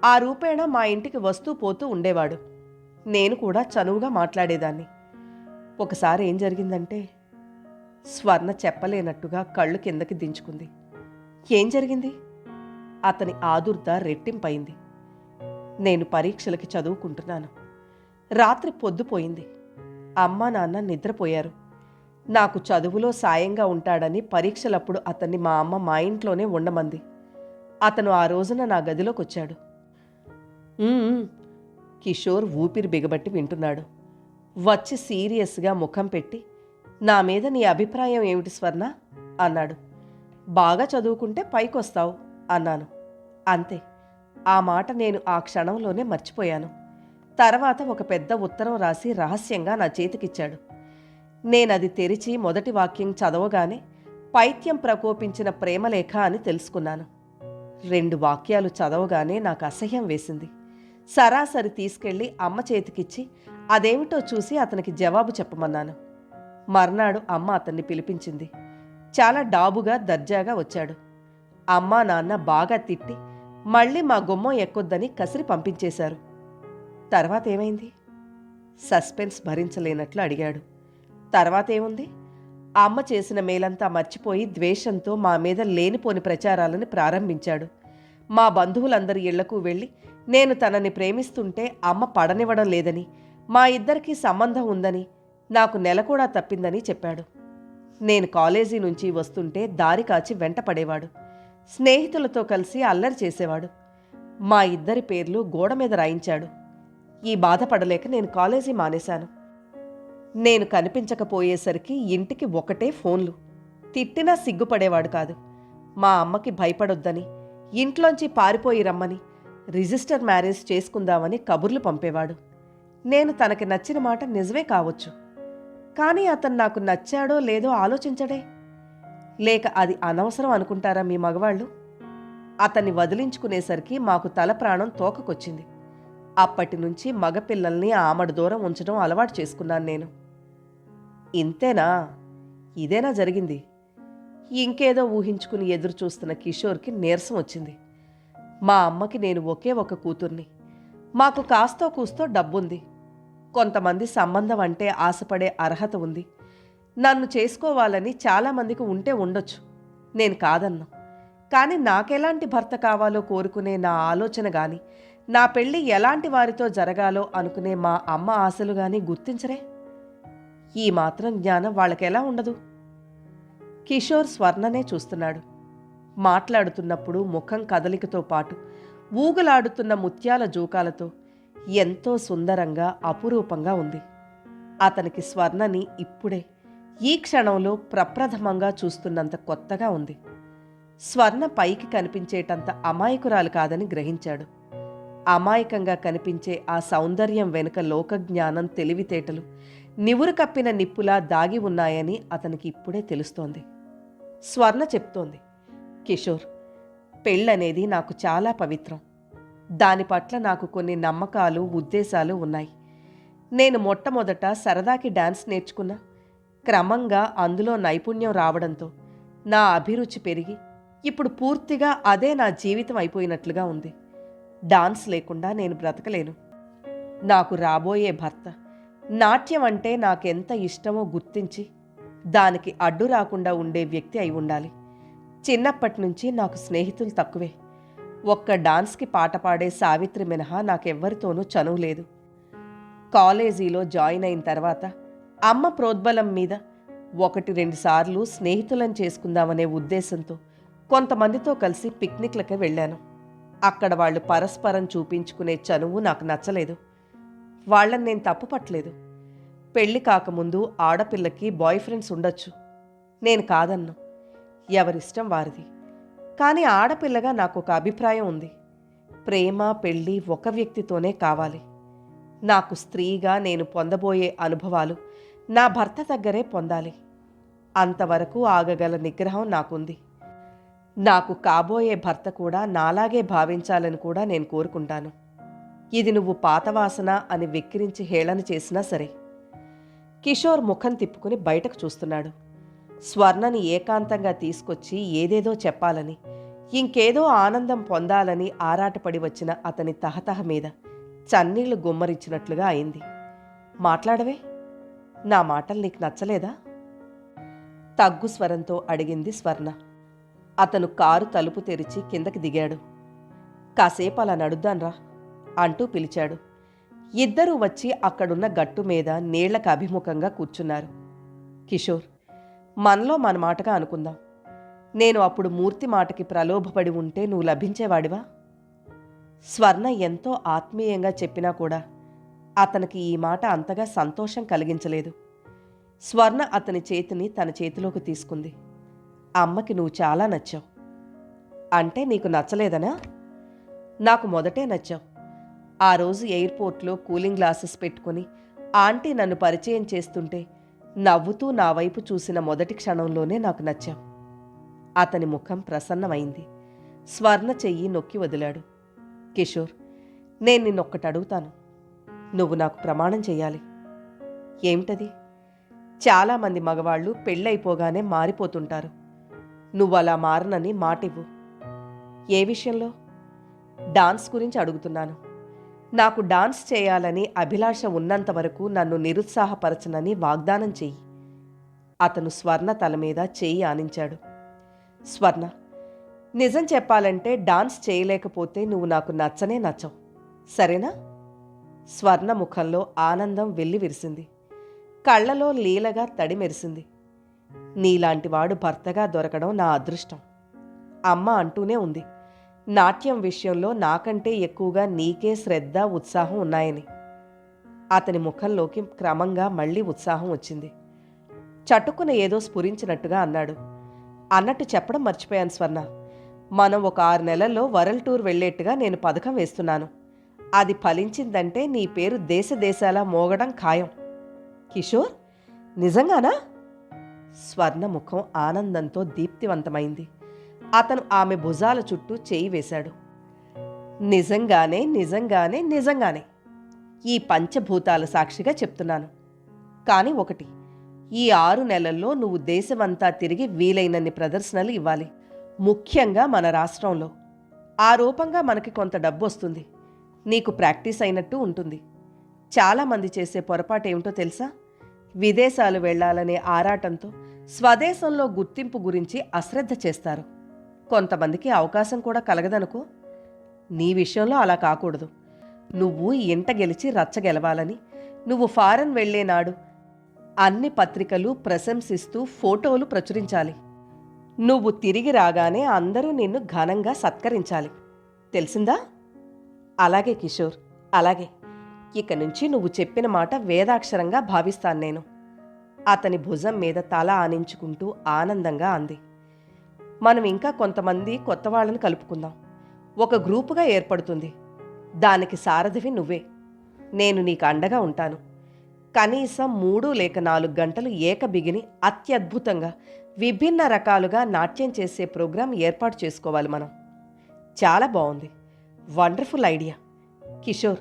ఆ రూపేణ మా ఇంటికి వస్తూ పోతూ ఉండేవాడు. నేను కూడా చనువుగా మాట్లాడేదాన్ని. ఒకసారి ఏం జరిగిందంటే, స్వర్ణ చెప్పలేనట్టుగా కళ్ళు కిందకి దించుకుంది. ఏం జరిగింది? అతని ఆదుర్ద రెట్టింపైంది. నేను పరీక్షలకి చదువుకుంటున్నాను. రాత్రి పొద్దుపోయింది. అమ్మా నాన్న నిద్రపోయారు. నాకు చదువులో సాయంగా ఉంటాడని పరీక్షలప్పుడు అతన్ని మా అమ్మ మా ఇంట్లోనే ఉండమంది. అతను ఆ రోజున నా గదిలోకొచ్చాడు. కిషోర్ ఊపిరి బిగబట్టి వింటున్నాడు. వచ్చి సీరియస్గా ముఖం పెట్టి, నా మీద నీ అభిప్రాయం ఏమిటి స్వర్ణ అన్నాడు. బాగా చదువుకుంటే పైకొస్తావు అన్నాను. అంతే. ఆ మాట నేను ఆ క్షణంలోనే మర్చిపోయాను. తర్వాత ఒక పెద్ద ఉత్తరం రాసి రహస్యంగా నా చేతికిచ్చాడు. నేనది తెరిచి మొదటి వాక్యం చదవగానే పైత్యం ప్రకోపించిన ప్రేమలేఖ అని తెలుసుకున్నాను. 2 వాక్యాలు చదవగానే నాకు అసహ్యం వేసింది. సరాసరి తీసుకెళ్లి అమ్మ చేతికిచ్చి అదేమిటో చూసి అతనికి జవాబు చెప్పమన్నాను. మర్నాడు అమ్మ అతన్ని పిలిపించింది. చాలా డాబుగా దర్జాగా వచ్చాడు. అమ్మా నాన్న బాగా తిట్టి మళ్ళీ మా గుమ్మం ఎక్కొద్దని కసిరి పంపించేశారు. తర్వాత ఏమైంది? సస్పెన్స్ భరించలేనట్లు అడిగాడు. తర్వాత ఏముంది? అమ్మ చేసిన మేలంతా మర్చిపోయి ద్వేషంతో మా మీద లేనిపోని ప్రచారాలను ప్రారంభించాడు. మా బంధువులందరి ఇళ్లకు వెళ్ళి నేను తనని ప్రేమిస్తుంటే అమ్మ పడనివ్వడం లేదని, మా ఇద్దరికీ సంబంధం ఉందని, నాకు నెల కూడా తప్పిందని చెప్పాడు. నేను కాలేజీ నుంచి వస్తుంటే దారి కాచి వెంట పడేవాడు. స్నేహితులతో కలిసి అల్లరి చేసేవాడు. మా ఇద్దరి పేర్లు గోడ మీద రాయించాడు. ఈ బాధపడలేక నేను కాలేజీ మానేశాను. నేను కనిపించకపోయేసరికి ఇంటికి ఒకటే ఫోన్లు. తిట్టినా సిగ్గుపడేవాడు కాదు. మా అమ్మకి భయపడొద్దని, ఇంట్లోంచి పారిపోయి రమ్మని, రిజిస్టర్ మ్యారేజ్ చేసుకుందామని కబుర్లు పంపేవాడు. నేను తనకి నచ్చిన మాట నిజమే కావచ్చు. కానీ అతను నాకు నచ్చాడో లేదో ఆలోచించడే. లేక అది అనవసరం అనుకుంటారా మీ మగవాళ్ళు? అతన్ని వదిలించుకునేసరికి మాకు తల ప్రాణం తోకకొచ్చింది. అప్పటి నుంచి మగపిల్లల్ని ఆమడు దూరం ఉంచడం అలవాటు చేసుకున్నాను నేను. ఇంతేనా? ఇదేనా జరిగింది? ఇంకేదో ఊహించుకుని ఎదురు చూస్తున్న కిషోర్కి నీరసం వచ్చింది. మా అమ్మకి నేను ఒకే ఒక కూతుర్ని. మాకు కాస్తో కూస్తో డబ్బుంది. కొంతమంది సంబంధం అంటే ఆశపడే అర్హత ఉంది. నన్ను చేసుకోవాలని చాలామందికి ఉంటే ఉండొచ్చు, నేను కాదన్నా. కానీ నాకెలాంటి భర్త కావాలో కోరుకునే నా ఆలోచన గాని, నా పెళ్ళి ఎలాంటి వారితో జరగాలో అనుకునే మా అమ్మ ఆశలు గాని గుర్తించరే. ఈ మాత్రం జ్ఞానం వాళ్ళకెలా ఉండదు? కిషోర్ స్వర్ణనే చూస్తున్నాడు. మాట్లాడుతున్నప్పుడు ముఖం కదలికతో పాటు ఊగులాడుతున్న ముత్యాల జూకాలతో ఎంతో సుందరంగా, అపురూపంగా ఉంది. అతనికి స్వర్ణని ఇప్పుడే ఈ క్షణంలో ప్రప్రథమంగా చూస్తున్నంత కొత్తగా ఉంది. స్వర్ణ పైకి కనిపించేటంత అమాయకురాలు కాదని గ్రహించాడు. అమాయకంగా కనిపించే ఆ సౌందర్యం వెనుక లోకజ్ఞానం, తెలివితేటలు నివురు కప్పిన నిప్పులా దాగి ఉన్నాయని అతనికి ఇప్పుడే తెలుస్తోంది. స్వర్ణ చెప్తోంది, కిషోర్, పెళ్ళనేది నాకు చాలా పవిత్రం. దాని పట్ల నాకు కొన్ని నమ్మకాలు, ఉద్దేశాలు ఉన్నాయి. నేను మొట్టమొదట సరదాకి డాన్స్ నేర్చుకున్నా. క్రమంగా అందులో నైపుణ్యం రావడంతో నా అభిరుచి పెరిగి ఇప్పుడు పూర్తిగా అదే నా జీవితం అయిపోయినట్లుగా ఉంది. డాన్స్ లేకుండా నేను బ్రతకలేను. నాకు రాబోయే భర్త నాట్యం అంటే నాకెంత ఇష్టమో గుర్తించి దానికి అడ్డు రాకుండా ఉండే వ్యక్తి అయి ఉండాలి. చిన్నప్పటి నుంచి నాకు స్నేహితులు తక్కువే. ఒక్క డాన్స్కి పాట పాడే సావిత్రి మినహా నాకెవ్వరితోనూ చనువు లేదు. కాలేజీలో జాయిన్ అయిన తర్వాత అమ్మ ప్రోద్బలం మీద 1-2 సార్లు స్నేహితులను చేసుకుందామనే ఉద్దేశంతో కొంతమందితో కలిసి పిక్నిక్లకి వెళ్ళాను. అక్కడ వాళ్ళు పరస్పరం చూపించుకునే చనువు నాకు నచ్చలేదు. వాళ్ళని నేను తప్పు పట్టలేదు. పెళ్లి కాకముందు ఆడపిల్లకి బాయ్ ఫ్రెండ్స్ ఉండొచ్చు, నేను కాదన్ను. ఎవరిష్టం వారిది. కానీ ఆడపిల్లగా నాకు ఒక అభిప్రాయం ఉంది. ప్రేమ, పెళ్ళి ఒక వ్యక్తితోనే కావాలి. నాకు స్త్రీగా నేను పొందబోయే అనుభవాలు నా భర్త దగ్గరే పొందాలి. అంతవరకు ఆగగల నిగ్రహం నాకుంది. నాకు కాబోయే భర్త కూడా నాలాగే భావించాలని కూడా నేను కోరుకుంటాను. ఇది నువ్వు పాతవాసన అని వెక్కిరించి హేళన చేసినా సరే. కిషోర్ ముఖం తిప్పుకుని బయటకు చూస్తున్నాడు. స్వర్ణని ఏకాంతంగా తీసుకొచ్చి ఏదేదో చెప్పాలని, ఇంకేదో ఆనందం పొందాలని ఆరాటపడి వచ్చిన అతని తహతహ మీద చన్నీళ్లు గుమ్మరించినట్లుగా అయింది. మాట్లాడవే, నా మాటలు నీకు నచ్చలేదా? తగ్గు స్వరంతో అడిగింది స్వర్ణ. అతను కారు తలుపు తెరిచి కిందకి దిగాడు. కాసేపు అలా నడుద్దాన్రా అంటూ పిలిచాడు. ఇద్దరూ వచ్చి అక్కడున్న గట్టు మీద నీళ్లకు అభిముఖంగా కూర్చున్నారు. కిషోర్, మనలో మన మాటగా అనుకుందాం. నేను అప్పుడు మూర్తి మాటకి ప్రలోభపడి ఉంటే నువ్వు లభించేవాడివా? స్వర్ణ ఎంతో ఆత్మీయంగా చెప్పినా కూడా అతనికి ఈ మాట అంతగా సంతోషం కలిగించలేదు. స్వర్ణ అతని చేతిని తన చేతిలోకి తీసుకుంది. అమ్మకి నువ్వు చాలా నచ్చావు. అంటే నీకు నచ్చలేదనా? నాకు మొదటే నచ్చావు. ఆ రోజు ఎయిర్పోర్ట్లో కూలింగ్ గ్లాసెస్ పెట్టుకుని ఆంటీ నన్ను పరిచయం చేస్తుంటే నవ్వుతూ నా వైపు చూసిన మొదటి క్షణంలోనే నాకు నచ్చావు. అతని ముఖం ప్రసన్నమైంది. స్వర్ణ చెయ్యి నొక్కి వదిలాడు. కిషోర్, నేను నిన్నొక్కటి అడుగుతాను. నువ్వు నాకు ప్రమాణం చెయ్యాలి. ఏమిటది? చాలామంది మగవాళ్ళు పెళ్ళైపోగానే మారిపోతుంటారు. నువ్వలా మారనని మాటివ్వు. ఏ విషయంలో? డాన్స్ గురించి అడుగుతున్నాను. నాకు డాన్స్ చేయాలని అభిలాష ఉన్నంతవరకు నన్ను నిరుత్సాహపరచనని వాగ్దానం చెయ్యి. అతను స్వర్ణ తల మీద చెయ్యి ఆనించాడు. స్వర్ణ, నిజం చెప్పాలంటే డాన్స్ చేయలేకపోతే నువ్వు నాకు నచ్చనే నచ్చవు, సరేనా? స్వర్ణ ముఖంలో ఆనందం వెల్లి విరిసింది. కళ్లలో లీలగా తడి మెరిసింది. నీలాంటివాడు భర్తగా దొరకడం నా అదృష్టం. అమ్మ అంటూనే ఉంది, నాట్యం విషయంలో నాకంటే ఎక్కువగా నీకే శ్రద్ధ, ఉత్సాహం ఉన్నాయని. అతని ముఖంలోకి క్రమంగా మళ్లీ ఉత్సాహం వచ్చింది. చటుక్కున ఏదో స్ఫురించినట్టుగా అన్నాడు. అన్నట్టు చెప్పడం మర్చిపోయాను స్వర్ణ. మనం ఒక 6 నెలల్లో వరల్డ్ టూర్ వెళ్లేట్టుగా నేను పథకం వేస్తున్నాను. అది ఫలించిందంటే నీ పేరు దేశ దేశాలా మోగడం ఖాయం. కిషోర్, నిజంగానా? స్వర్ణ ముఖం ఆనందంతో దీప్తివంతమైంది. అతను ఆమె భుజాల చుట్టూ చేయి వేశాడు. నిజంగానే, నిజంగానే, నిజంగానే. ఈ పంచభూతాల సాక్షిగా చెప్తున్నాను. కానీ ఒకటి, ఈ 6 నెలల్లో నువ్వు దేశమంతా తిరిగి వీలైనన్ని ప్రదర్శనలు ఇవ్వాలి. ముఖ్యంగా మన రాష్ట్రంలో. ఆ రూపంగా మనకి కొంత డబ్బు వస్తుంది. నీకు ప్రాక్టీస్ అయినట్టు ఉంటుంది. చాలామంది చేసే పొరపాటు ఏమిటో తెలుసా? విదేశాలు వెళ్లాలనే ఆరాటంతో స్వదేశంలో గుర్తింపు గురించి అశ్రద్ధ చేస్తారు. కొంతమందికి అవకాశం కూడా కలగదనుకో. నీ విషయంలో అలా కాకూడదు. నువ్వు ఇంట గెలిచి రచ్చ గెలవాలని నువ్వు ఫారెన్ వెళ్లేనాడు అన్ని పత్రికలు ప్రశంసిస్తూ ఫోటోలు ప్రచురించాలి. నువ్వు తిరిగి రాగానే అందరూ నిన్ను ఘనంగా సత్కరించాలి. తెలిసిందా? అలాగే కిషోర్, అలాగే. ఇక నుంచి నువ్వు చెప్పిన మాట వేదాక్షరంగా భావిస్తాను నేను. అతని భుజం మీద తల ఆనించుకుంటూ ఆనందంగా అంది. మనం ఇంకా కొంతమంది కొత్త వాళ్ళని కలుపుకుందాం. ఒక గ్రూపుగా ఏర్పడుతుంది. దానికి సారథివి నువ్వే. నేను నీకు అండగా ఉంటాను. కనీసం 3 లేక 4 గంటలు ఏకబిగిని అత్యద్భుతంగా విభిన్న రకాలుగా నాట్యం చేసే ప్రోగ్రాం ఏర్పాటు చేసుకోవాలి మనం. చాలా బాగుంది. Wonderful idea. కిషోర్,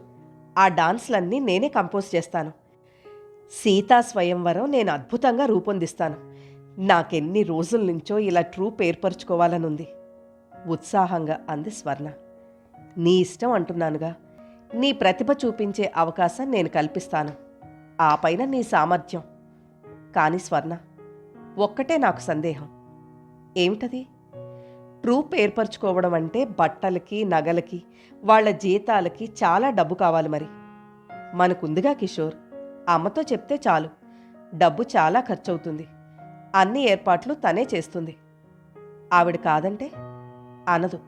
ఆ డాన్స్లన్నీ నేనే కంపోజ్ చేస్తాను. సీతా స్వయంవరం నేను అద్భుతంగా రూపొందిస్తాను. నాకెన్ని రోజుల నుంచో ఇలా ట్రూప్ ఏర్పరచుకోవాలనుంది ఉత్సాహంగా అంది స్వర్ణ. నీ ఇష్టం అంటున్నానుగా. నీ ప్రతిభ చూపించే అవకాశం నేను కల్పిస్తాను. ఆ పైన నీ సామర్థ్యం. కానీ స్వర్ణ, ఒక్కటే నాకు సందేహం. ఏమిటది? ట్రూప్ ఏర్పరచుకోవడం అంటే బట్టలకి, నగలకి, వాళ్ల జీతాలకి చాలా డబ్బు కావాలి. మరి మనకుందిగా కిషోర్. అమ్మతో చెప్తే చాలు. డబ్బు చాలా ఖర్చవుతుంది. అన్ని ఏర్పాట్లు తనే చేస్తుంది. ఆవిడ కాదంటే అనదు.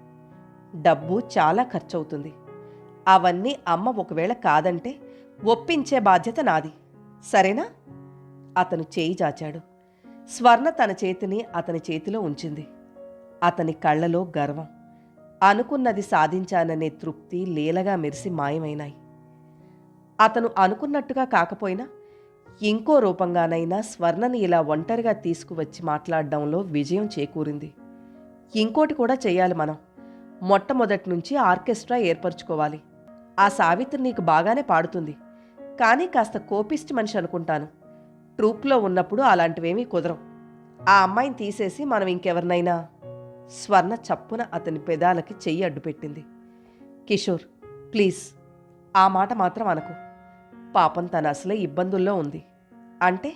డబ్బు చాలా ఖర్చవుతుంది. అవన్నీ అమ్మ ఒకవేళ కాదంటే ఒప్పించే బాధ్యత నాది. సరేనా? అతను చేయి చాచాడు. స్వర్ణ తన చేతిని అతని చేతిలో ఉంచింది. అతని కళ్ళలో గర్వం, అనుకున్నది సాధించాననే తృప్తి లీలగా మెరిసి మాయమైనాయి. అతను అనుకున్నట్టుగా కాకపోయినా ఇంకో రూపంగానైనా స్వర్ణని ఇలా ఒంటరిగా తీసుకువచ్చి మాట్లాడడంలో విజయం చేకూరింది. ఇంకోటి కూడా చెయ్యాలి మనం. మొట్టమొదటి నుంచి ఆర్కెస్ట్రా ఏర్పరచుకోవాలి. ఆ సావిత్రి నీకు బాగానే పాడుతుంది, కానీ కాస్త కోపిష్టి మనిషి అనుకుంటాను. ట్రూప్లో ఉన్నప్పుడు అలాంటివేమీ కుదరం. ఆ అమ్మాయిని తీసేసి మనం ఇంకెవరినైనా. స్వర్ణ చప్పున అతని పెదాలకి చెయ్యి అడ్డుపెట్టింది. కిషోర్, ప్లీజ్ ఆ మాట మాత్రం అనకు. పాపం తన అసలే ఇబ్బందుల్లో ఉంది. అంటే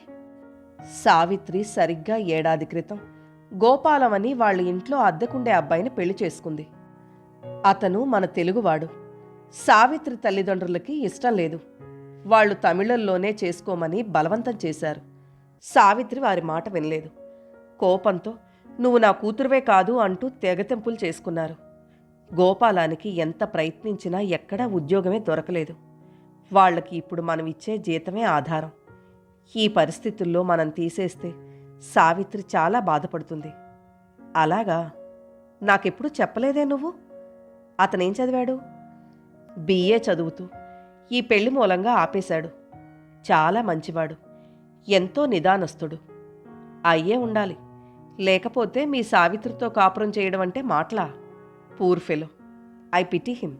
సావిత్రి సరిగ్గా 1 ఏడాది క్రితం గోపాలమని వాళ్ళ ఇంట్లో అద్దెకుండే అబ్బాయిని పెళ్లి చేసుకుంది. అతను మన తెలుగువాడు. సావిత్రి తల్లిదండ్రులకి ఇష్టం లేదు. వాళ్ళు తమిళంలోనే చేసుకోమని బలవంతం చేశారు. సావిత్రి వారి మాట వినలేదు. కోపంతో నువ్వు నా కూతురువే కాదు అంటూ తెగతెంపులు చేసుకున్నారు. గోపాలానికి ఎంత ప్రయత్నించినా ఎక్కడా ఉద్యోగమే దొరకలేదు. వాళ్ళకి ఇప్పుడు మనం ఇచ్చే జీతమే ఆధారం. ఈ పరిస్థితుల్లో మనం తీసేస్తే సావిత్రి చాలా బాధపడుతుంది. అలాగా? నాకెప్పుడు చెప్పలేదే నువ్వు? అతనేం చదివాడు? BA చదువుతూ ఈ పెళ్లి మూలంగా ఆపేశాడు. చాలా మంచివాడు, ఎంతో నిదానస్తుడు. అయ్యే ఉండాలి. లేకపోతే మీ సావిత్రితో కాపురం చేయడం అంటే మాటలా? Poor fellow, I pity him.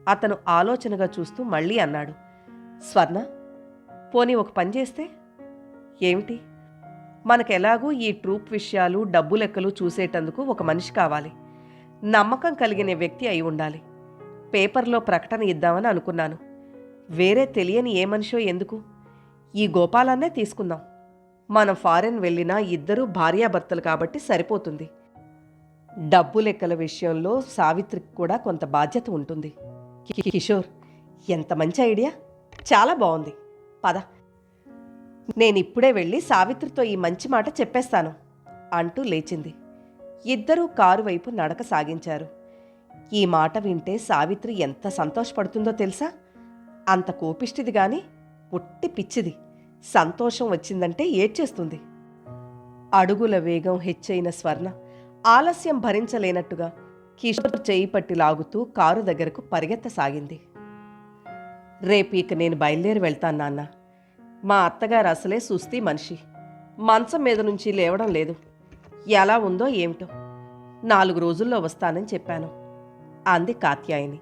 అతను ఆలోచనగా చూస్తూ మళ్ళీ అన్నాడు. స్వర్ణ, పోనీ ఒక పని చేస్తే? ఏమిటి? మనకెలాగూ ఈ ట్రూప్ విషయాలు, డబ్బు లెక్కలు చూసేటందుకు ఒక మనిషి కావాలి. నమ్మకం కలిగిన వ్యక్తి అయి ఉండాలి. పేపర్లో ప్రకటన ఇద్దామని అనుకున్నాను. వేరే తెలియని ఏ మనిషో ఎందుకు? ఈ గోపాలాన్నే తీసుకుందాం. మనం ఫారెన్ వెళ్ళినా ఇద్దరూ భార్యాభర్తలు కాబట్టి సరిపోతుంది. డబ్బు లెక్కల విషయంలో సావిత్రికి కూడా కొంత బాధ్యత ఉంటుంది. కిషోర్, ఎంత మంచి ఐడియా! చాలా బాగుంది. పద, నేనిప్పుడే వెళ్ళి సావిత్రితో ఈ మంచి మాట చెప్పేస్తాను అంటూ లేచింది. ఇద్దరూ కారు వైపు నడక సాగించారు. ఈ మాట వింటే సావిత్రి ఎంత సంతోషపడుతుందో తెలుసా? అంత కోపిష్టిది గాని పుట్టి పిచ్చిది. సంతోషం వచ్చిందంటే ఏడ్చేస్తుంది. అడుగుల వేగం హెచ్చైన స్వర్ణ ఆలస్యం భరించలేనట్టుగా కిషోర్ చేయి పట్టి లాగుతూ కారు దగ్గరకు పరిగెత్తసాగింది. రేపు ఇక నేను బయలుదేరి వెళ్తాను నాన్న. మా అత్తగారు అసలే సుస్తీ మనిషి. మంచం మీద నుంచి లేవడం లేదు. ఎలా ఉందో ఏమిటో. 4 రోజుల్లో వస్తానని చెప్పాను అంది కాత్యాయని.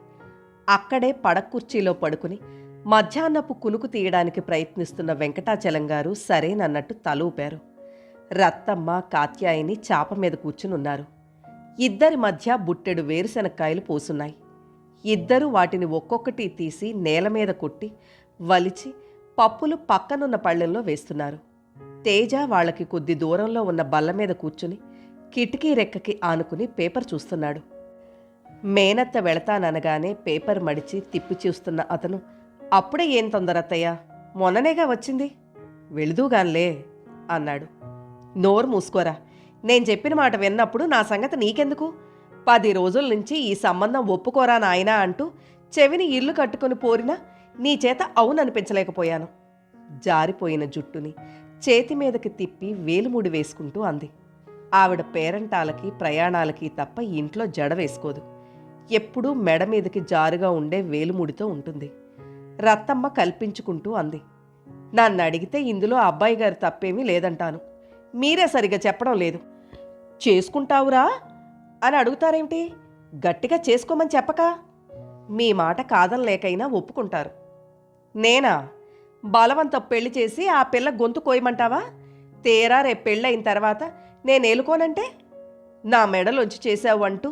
అక్కడే పడకుర్చీలో పడుకుని మధ్యాహ్నపు కునుకు తీయడానికి ప్రయత్నిస్తున్న వెంకటాచలం గారు సరేనన్నట్టు తల ఊపారు. రత్తమ్మ, కాత్యాయని చాప మీద కూర్చునున్నారు. ఇద్దరి మధ్య బుట్టెడు వేరుశనక్కాయలు పోసున్నాయి. ఇద్దరూ వాటిని ఒక్కొక్కటి తీసి నేల మీద కొట్టి వలిచి పప్పులు పక్కనున్న పళ్ళెంలో వేస్తున్నారు. తేజ వాళ్ళకి కొద్ది దూరంలో ఉన్న బల్ల మీద కూర్చుని కిటికీ రెక్కకి ఆనుకుని పేపర్ చూస్తున్నాడు. మేనత్త వెళతాననగానే పేపర్ మడిచి తిప్పి చూస్తున్న అతను, అప్పుడే ఏం తొందరత్తయ్యా, మొన్ననేగా వచ్చింది, వెళుదూగాన్లే అన్నాడు. నోరు మూసుకోరా. నేను చెప్పిన మాట విన్నప్పుడు నా సంగతి నీకెందుకు? 10 రోజుల నుంచి ఈ సంబంధం ఒప్పుకోరా నాయనా అంటూ చెవిని ఇల్లు కట్టుకుని పోరినా నీ చేత అవుననిపించలేకపోయాను. జారిపోయిన జుట్టుని చేతి మీదకి తిప్పి వేలుముడి వేసుకుంటూ అంది. ఆవిడ పేరంటాలకి ప్రయాణాలకి తప్ప ఇంట్లో జడ వేసుకోదు. ఎప్పుడూ మెడ మీదకి జారుగా ఉండే వేలుముడితో ఉంటుంది. రత్తమ్మ కల్పించుకుంటూ అంది. నన్ను అడిగితే ఇందులో అబ్బాయి గారి తప్పేమీ లేదంటాను. మీరే సరిగా చెప్పడం లేదు. చేసుకుంటావురా అని అడుగుతారేమిటి? గట్టిగా చేసుకోమని చెప్పక మీ మాట కాదనలేకైనా ఒప్పుకుంటారు. నేనా బలవంతం పెళ్లి చేసి ఆ పిల్ల గొంతు కోయమంటావా? తీరా రేపు పెళ్ళయిన తర్వాత నేను ఏలుకోనంటే నా మెడలోంచి చేసావు అంటూ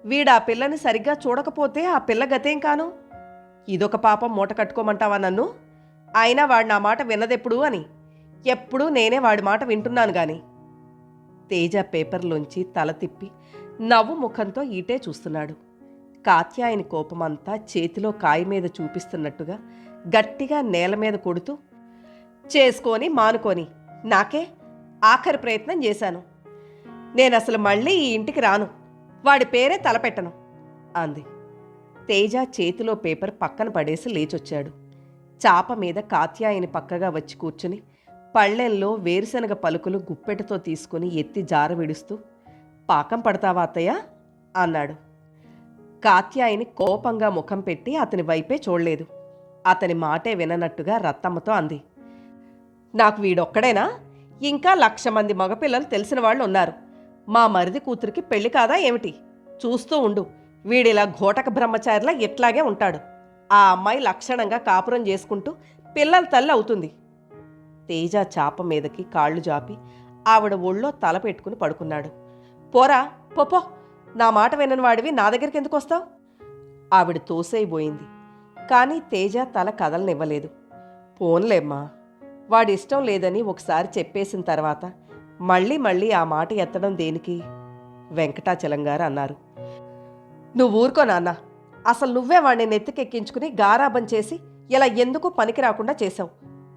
వీడా పిల్లని సరిగ్గా చూడకపోతే ఆ పిల్ల గతేం కాను? ఇదొక పాపం మూట కట్టుకోమంటావా నన్ను? అయినా వాడు నా మాట విన్నదెప్పుడు అని ఎప్పుడూ నేనే వాడి మాట వింటున్నాను గాని. తేజ పేపర్లోంచి తల తిప్పి నవ్వు ముఖంతో ఈటే చూస్తున్నాడు. కాత్యాయని కోపమంతా చేతిలో కాయ మీద చూపిస్తున్నట్టుగా గట్టిగా నేల మీద కొడుతూ, చేసుకొని మానుకొని నాకే ఆఖరి ప్రయత్నం చేశాను. నేనసలు మళ్ళీ ఈ ఇంటికి రాను, వాడి పేరే తలపెట్టను అంది. తేజ చేతిలో పేపర్ పక్కన పడేసి లేచొచ్చాడు. చాప మీద కాత్యాయని పక్కగా వచ్చి కూర్చుని పళ్ళెంలో వేరుశనగ పలుకులు గుప్పెటతో తీసుకుని ఎత్తి జార విడుస్తూ, పాకం పడతావా అత్తయ్య అన్నాడు. కాత్యాయని కోపంగా ముఖం పెట్టి అతని వైపే చూడలేదు. అతని మాటే విననట్టుగా రత్తమ్మతో అంది. నాకు వీడొక్కడేనా? ఇంకా 1,00,000 మంది మగపిల్లలు తెలిసిన వాళ్ళు ఉన్నారు. మా మరిది కూతురికి పెళ్లి కాదా ఏమిటి? చూస్తూ ఉండు, వీడిలా ఘోటక బ్రహ్మచారిలా ఎట్లాగే ఉంటాడు. ఆ అమ్మాయి లక్షణంగా కాపురం చేసుకుంటూ పిల్లల తల్లి అవుతుంది. తేజ చాప మీదకి కాళ్ళు జాపి ఆవిడ ఒళ్ళో తల పెట్టుకుని పడుకున్నాడు. పోరా పోపో, నా మాట వినని వాడివి నా దగ్గరికి ఎందుకు వస్తావు? ఆవిడ తోసేయిపోయింది. కానీ తేజ తల కదలనివ్వలేదు. పోన్లేమ్మా, వాడిష్టం లేదని ఒకసారి చెప్పేసిన తర్వాత మళ్ళీ మళ్ళీ ఆ మాట ఎత్తడం దేనికి? వెంకటాచలంగారు అన్నారు. నువ్వు ఊరుకో నాన్న, అసలు నువ్వే వాడిని నెత్తికెక్కించుకుని గారాబం చేసి ఇలా ఎందుకు పనికి రాకుండా చేశావు.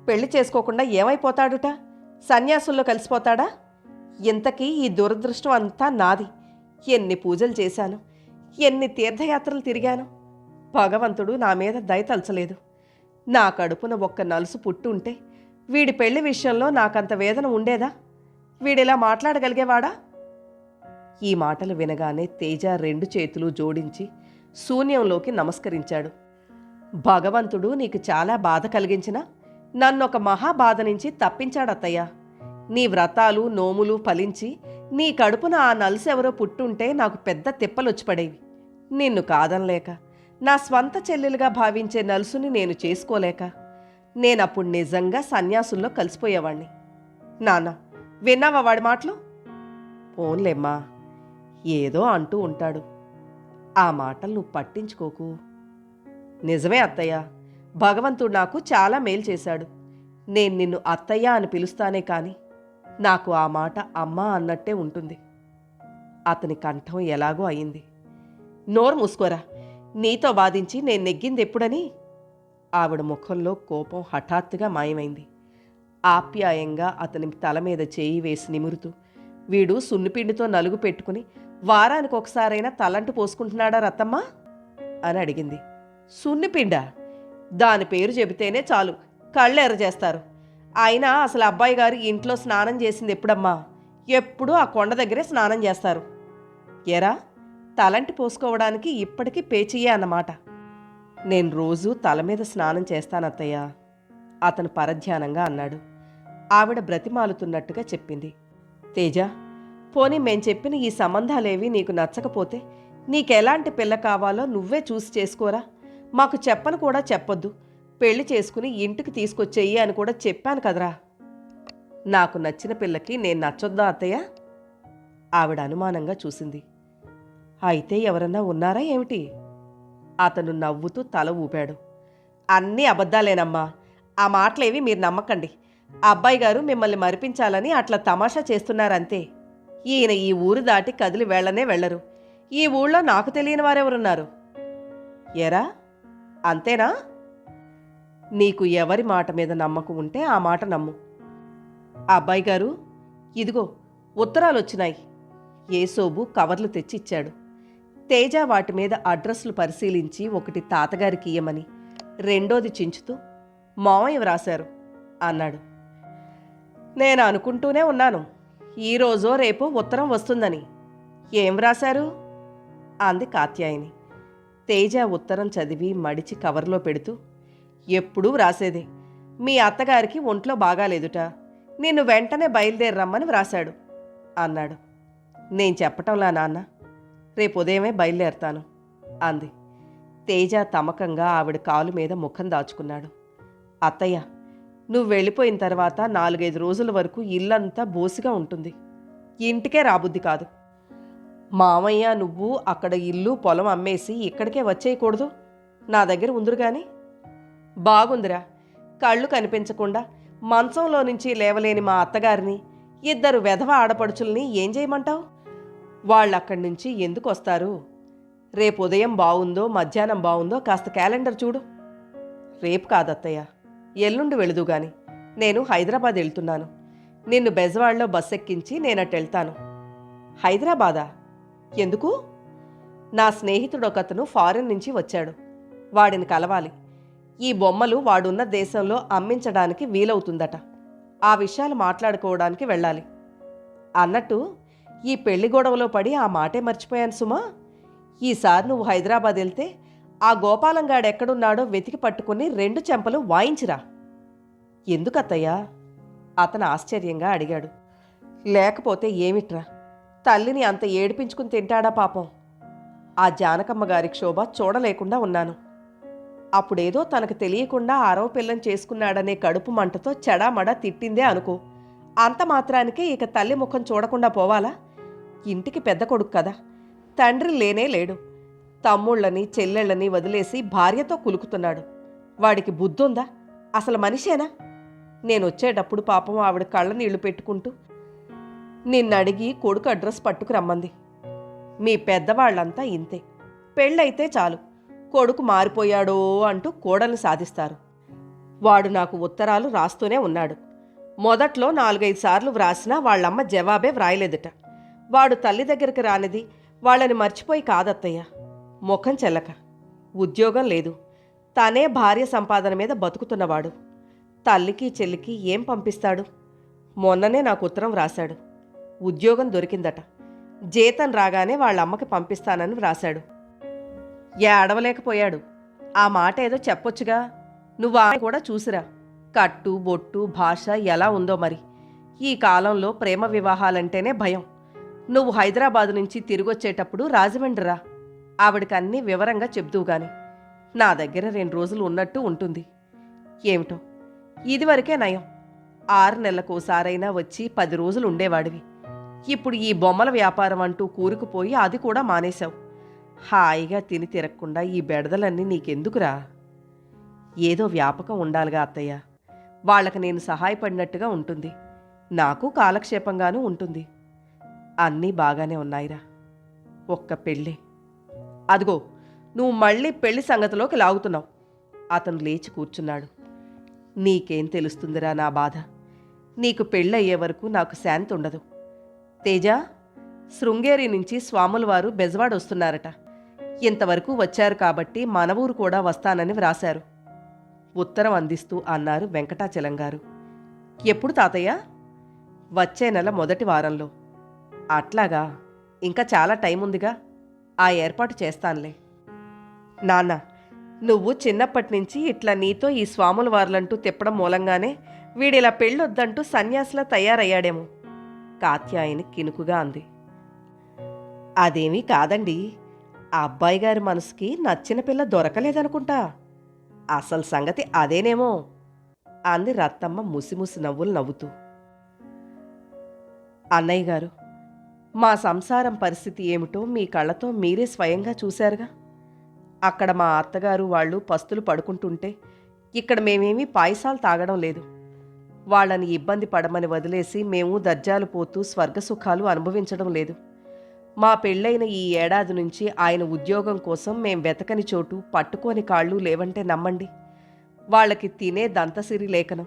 పెళ్లి చేసుకోకుండా ఏమైపోతాడుట? సన్యాసుల్లో కలిసిపోతాడా? ఇంతకీ ఈ దురదృష్టం అంతా నాది. ఎన్ని పూజలు చేశాను, ఎన్ని తీర్థయాత్రలు తిరిగాను. భగవంతుడు నా మీద దయతలచలేదు. నా కడుపున ఒక్క నలుసు పుట్టుంటే వీడి పెళ్లి విషయంలో నాకంత వేదన ఉండేదా? వీడిలా మాట్లాడగలిగేవాడా? ఈ మాటలు వినగానే తేజ 2 చేతులు జోడించి శూన్యంలోకి నమస్కరించాడు. భగవంతుడు నీకు చాలా బాధ కలిగించినా నన్నొక మహాబాధ నుంచి తప్పించాడత్తయ్యా. నీ వ్రతాలు నోములు ఫలించి నీ కడుపున ఆ నలుసెవరో పుట్టుంటే నాకు పెద్ద తిప్పలొచ్చిపడేవి. నిన్ను కాదనలేక, నా స్వంత చెల్లెలుగా భావించే నలుసుని నేను చేసుకోలేక నేనప్పుడు నిజంగా సన్యాసుల్లో కలిసిపోయేవాణ్ణి. నాన్న, విన్నావా వాడి మాటలు? పోన్లేమ్మా, ఏదో అంటూ ఉంటాడు. ఆ మాటలు నువ్వు పట్టించుకోకు. నిజమే అత్తయ్య, భగవంతుడు నాకు చాలా మేలు చేశాడు. నేను నిన్ను అత్తయ్య అని పిలుస్తానే కాని నాకు ఆ మాట అమ్మా అన్నట్టే ఉంటుంది. అతని కంఠం ఎలాగో అయింది. నోరు మూసుకోరా, నీతో వాదించి నేను నెగ్గింది ఎప్పుడని? ఆవిడ ముఖంలో కోపం హఠాత్తుగా మాయమైంది. ఆప్యాయంగా అతని తల మీద చేయి వేసి నిమురుతూ, వీడు సున్నిపిండితో నలుగు పెట్టుకుని వారానికి ఒకసారైనా తలంటు పోసుకుంటున్నాడా రత్తమ్మ అని అడిగింది. సున్నిపిండా? దాని పేరు చెబితేనే చాలు కళ్ళు ఎర్ర చేస్తారు. అయినా అసలు అబ్బాయి గారు ఇంట్లో స్నానం చేసింది ఎప్పుడమ్మా? ఎప్పుడూ ఆ కొండ దగ్గరే స్నానం చేస్తారు. ఎరా, తలంటి పోసుకోవడానికి ఇప్పటికీ పేచియే అన్నమాట. నేను రోజూ తల మీద స్నానం చేస్తానత్తయ్య అతను పరధ్యానంగా అన్నాడు. ఆవిడ బ్రతిమాలుతున్నట్టుగా చెప్పింది. తేజ, పోనీ మేం చెప్పిన ఈ సంబంధాలేవి నీకు నచ్చకపోతే నీకెలాంటి పిల్ల కావాలో నువ్వే చూసి చేసుకోరా. మాకు చెప్పను కూడా చెప్పొద్దు. పెళ్లి చేసుకుని ఇంటికి తీసుకొచ్చేయి అని కూడా చెప్పాను కదరా. నాకు నచ్చిన పిల్లకి నేను నచ్చొద్దా అత్తయ్య? ఆవిడ అనుమానంగా చూసింది. అయితే ఎవరన్నా ఉన్నారా ఏమిటి? అతను నవ్వుతూ తల ఊపాడు. అన్నీ అబద్ధాలేనమ్మా, ఆ మాటలేవి మీరు నమ్మకండి. అబ్బాయి గారు మిమ్మల్ని మరిపించాలని అట్లా తమాషా చేస్తున్నారంతే. ఈయన ఈ ఊరు దాటి కదిలి వెళ్ళనే వెళ్ళరు. ఈ ఊళ్ళో నాకు తెలియని వారెవరున్నారు? ఎరా, అంతేనా? నీకు ఎవరి మాట మీద నమ్మకం ఉంటే ఆ మాట నమ్ము. అబ్బాయి గారు, ఇదిగో ఉత్తరాలు వచ్చినాయి. ఏసోబు కవర్లు తెచ్చి ఇచ్చాడు. తేజ వాటి మీద అడ్రస్లు పరిశీలించి ఒకటి తాతగారికి ఇయ్యమని, రెండోది చించుతూ మావయ్య వ్రాశారు అన్నాడు. నేను అనుకుంటూనే ఉన్నాను ఈరోజో రేపో ఉత్తరం వస్తుందని. ఏం వ్రాశారు అంది కాత్యాయని. తేజ ఉత్తరం చదివి మడిచి కవర్లో పెడుతూ, ఎప్పుడూ వ్రాసేదే. మీ అత్తగారికి ఒంట్లో బాగాలేదుట, నిన్ను వెంటనే బయలుదేరమ్మని వ్రాశాడు అన్నాడు. నేను చెప్పటంలా నాన్న, రేపు ఉదయమే బయలుదేరతాను అంది. తేజ తమకంగా ఆవిడ కాలు మీద ముఖం దాచుకున్నాడు. అత్తయ్య, నువ్వు వెళ్ళిపోయిన తర్వాత 4-5 రోజుల వరకు ఇల్లంతా బోసిగా ఉంటుంది. ఇంటికే రాబుద్ది కాదు. మామయ్య నువ్వు అక్కడ ఇల్లు పొలం అమ్మేసి ఇక్కడికే వచ్చేయకూడదు, నా దగ్గర ఉందిరు గాని. బాగుందిరా, కళ్ళు కనిపించకుండా మంచంలో నుంచి లేవలేని మా అత్తగారిని, 2 వెధవ ఆడపడుచుల్ని ఏం చేయమంటావు? వాళ్ళక్కడి నుంచి ఎందుకు వస్తారు? రేపు ఉదయం బావుందో మధ్యాహ్నం బావుందో కాస్త క్యాలెండర్ చూడు. రేపు కాదత్తయ్య, ఎల్లుండి వెళుదు గాని. నేను హైదరాబాద్ వెళ్తున్నాను. నిన్ను బెజవాడలో బస్ ఎక్కించి నేనట్టెళ్తాను. హైదరాబాదా? ఎందుకు? నా స్నేహితుడొకతను ఫారిన్ నుంచి వచ్చాడు. వాడిని కలవాలి. ఈ బొమ్మలు వాడున్న దేశంలో అమ్మించడానికి వీలవుతుందట. ఆ విషయాలు మాట్లాడుకోవడానికి వెళ్ళాలి. అన్నట్టు ఈ పెళ్లి గొడవలో పడి ఆ మాటే మర్చిపోయాను సుమా. ఈసారి నువ్వు హైదరాబాద్ వెళ్తే ఆ గోపాలంగాడెక్కడున్నాడో వెతికి పట్టుకుని 2 చెంపలు వాయించిరా. ఎందుకత్తయ్యా? అతను ఆశ్చర్యంగా అడిగాడు. లేకపోతే ఏమిట్రా, తల్లిని అంత ఏడిపించుకుని తింటాడా పాపం? ఆ జానకమ్మ గారి క్షోభ చూడలేకుండా ఉన్నాను. అప్పుడేదో తనకు తెలియకుండా 6వ పిల్లని చేసుకున్నాడనే కడుపు మంటతో చెడామడా తిట్టిందే అనుకో. అంత మాత్రానికే ఇక తల్లి ముఖం చూడకుండా పోవాలా? ఇంటికి పెద్ద కొడుకు కదా, తండ్రి లేనే లేడు. తమ్ముళ్ళని చెల్లెళ్ళని వదిలేసి భార్యతో కులుకుతున్నాడు. వాడికి బుద్ధుందా? అసలు మనిషేనా? నేనొచ్చేటప్పుడు పాపం ఆవిడ కళ్ళ నీళ్లు పెట్టుకుంటూ నిన్నడిగి కొడుకు అడ్రస్ పట్టుకురమ్మంది. మీ పెద్దవాళ్లంతా ఇంతే. పెళ్ళైతే చాలు, కొడుకు మారిపోయాడో అంటూ కోడల్ని సాధిస్తారు. వాడు నాకు ఉత్తరాలు రాస్తూనే ఉన్నాడు. మొదట్లో 4-5 సార్లు వ్రాసినా వాళ్ళమ్మ జవాబే వ్రాయలేదట. వాడు తల్లి దగ్గరికి రానిది వాళ్ళని మర్చిపోయి కాదత్తయ్య, ముఖం చెల్లక. ఉద్యోగం లేదు, తనే భార్య సంపాదన మీద బతుకుతున్నవాడు. తల్లికి చెల్లికి ఏం పంపిస్తాడు? మొన్ననే నాకు ఉత్తరం వ్రాశాడు. ఉద్యోగం దొరికిందట, జీతం రాగానే వాళ్ళమ్మకి పంపిస్తానని వ్రాశాడు. ఏడవలేకపోయాడు. ఆ మాట ఏదో చెప్పొచ్చుగా. నువ్వు ఆమె కూడా చూసిరా, కట్టు బొట్టు భాష ఎలా ఉందో మరి. ఈ కాలంలో ప్రేమ వివాహాలంటేనే భయం. నువ్వు హైదరాబాదు నుంచి తిరిగొచ్చేటప్పుడు రాజమండ్రి రా, ఆవిడకి అన్నీ వివరంగా చెప్దువు గాని. నా దగ్గర 2 రోజులు ఉన్నట్టు ఉంటుంది. ఏమిటో ఇదివరకే నయం, 6 నెలలకోసారైనా వచ్చి 10 రోజులు ఉండేవాడివి. ఇప్పుడు ఈ బొమ్మల వ్యాపారం అంటూ కూరుకుపోయి అది కూడా మానేశావు. హాయిగా తిని తిరగకుండా ఈ బెడదలన్నీ నీకెందుకురా? ఏదో వ్యాపకం ఉండాలిగా అత్తయ్య. వాళ్ళకి నేను సహాయపడినట్టుగా ఉంటుంది, నాకు కాలక్షేపంగానూ ఉంటుంది. అన్నీ బాగానే ఉన్నాయిరా, ఒక్క పెళ్ళి. అదిగో నువ్వు మళ్ళీ పెళ్లి సంగతిలోకి లాగుతున్నావు. అతను లేచి కూర్చున్నాడు. నీకేం తెలుస్తుందిరా నా బాధ? నీకు పెళ్ళయ్యే వరకు నాకు శాంతి ఉండదు. తేజ, శృంగేరి నుంచి స్వాముల వారు బెజవాడ వస్తున్నారట. ఇంతవరకు వచ్చారు కాబట్టి మన ఊరు కూడా వస్తానని వ్రాశారు. ఉత్తరం అందిస్తూ అన్నారు వెంకటాచలంగారు. ఎప్పుడు తాతయ్య? వచ్చే నెల మొదటి వారంలో. అట్లాగా, ఇంకా చాలా టైం ఉందిగా, ఆ ఏర్పాటు చేస్తానులే. నాన్న, నువ్వు చిన్నప్పటి నుంచి ఇట్లా నీతో ఈ స్వాముల వార్లంటూ తిప్పడం మూలంగానే వీడిలా పెళ్ళొద్దంటూ సన్యాసిలా తయారయ్యాడేమో, కాత్యాయని కినుకుగా అంది. అదేమీ కాదండి, ఆ అబ్బాయి గారి మనసుకి నచ్చిన పిల్ల దొరకలేదనుకుంటా. అసలు సంగతి అదేనేమో అంది రత్తమ్మ ముసిముసి నవ్వులు నవ్వుతూ. అన్నయ్య గారు, మా సంసారం పరిస్థితి ఏమిటో మీ కళ్ళతో మీరే స్వయంగా చూశారుగా. అక్కడ మా అత్తగారు వాళ్ళు పస్తులు పడుకుంటుంటే ఇక్కడ మేమేమీ పాయసాలు తాగడం లేదు. వాళ్ళని ఇబ్బంది పడమని వదిలేసి మేము దర్జాలు పోతూ స్వర్గసుఖాలు అనుభవించడం లేదు. మా పెళ్ళైన ఈ ఏడాది నుంచి ఆయన ఉద్యోగం కోసం మేం వెతకని చోటు పట్టుకోని కాళ్ళు లేవంటే నమ్మండి. వాళ్ళకి తినే దంతసిరి లేకను,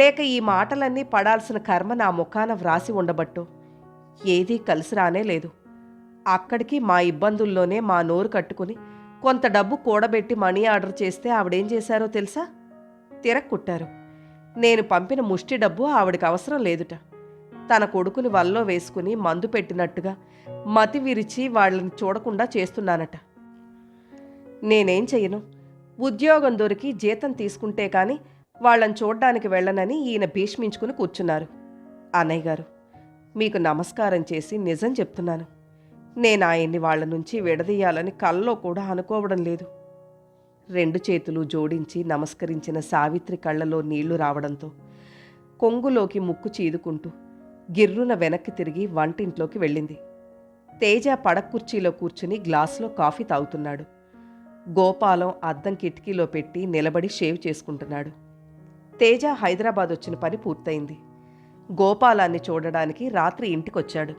లేక ఈ మాటలన్నీ పడాల్సిన కర్మ నా ముఖాన వ్రాసి ఉండబట్టో ఏదీ కలిసి రానే లేదు. అక్కడికి మా ఇబ్బందుల్లోనే మా నోరు కట్టుకుని కొంత డబ్బు కూడబెట్టి మనీ ఆర్డర్ చేస్తే ఆవిడేం చేశారో తెలుసా? తిరక్కుట్టారు. నేను పంపిన ముష్టి డబ్బు ఆవిడకి అవసరం లేదుట. తన కొడుకుని వల్లో వేసుకుని మందు పెట్టినట్టుగా మతి విరిచి వాళ్ళని చూడకుండా చేస్తున్నానట. నేనేం చెయ్యను. ఉద్యోగం దొరికి జీతం తీసుకుంటే కాని వాళ్ళని చూడ్డానికి వెళ్ళనని ఈయన భీష్మించుకుని కూర్చున్నారు. అన్నయ్య గారు, మీకు నమస్కారం చేసి నిజం చెప్తున్నాను. నేను ఆయన్ని వాళ్ళ నుంచి విడదీయాలని కల్లో కూడా అనుకోవడం లేదు. 2 చేతులు జోడించి నమస్కరించిన సావిత్రి కళ్ళలో నీళ్లు రావడంతో కొంగులోకి ముక్కు చీదుకుంటూ గిర్రున వెనక్కి తిరిగి వంటింట్లోకి వెళ్ళింది. తేజ పడక్కుర్చీలో కూర్చుని గ్లాసులో కాఫీ తాగుతున్నాడు. గోపాలం అద్దం కిటికీలో పెట్టి నిలబడి షేవ్ చేసుకుంటున్నాడు. తేజ హైదరాబాద్ వచ్చిన పని పూర్తయింది. గోపాలాన్ని చూడడానికి రాత్రి ఇంటికొచ్చాడు.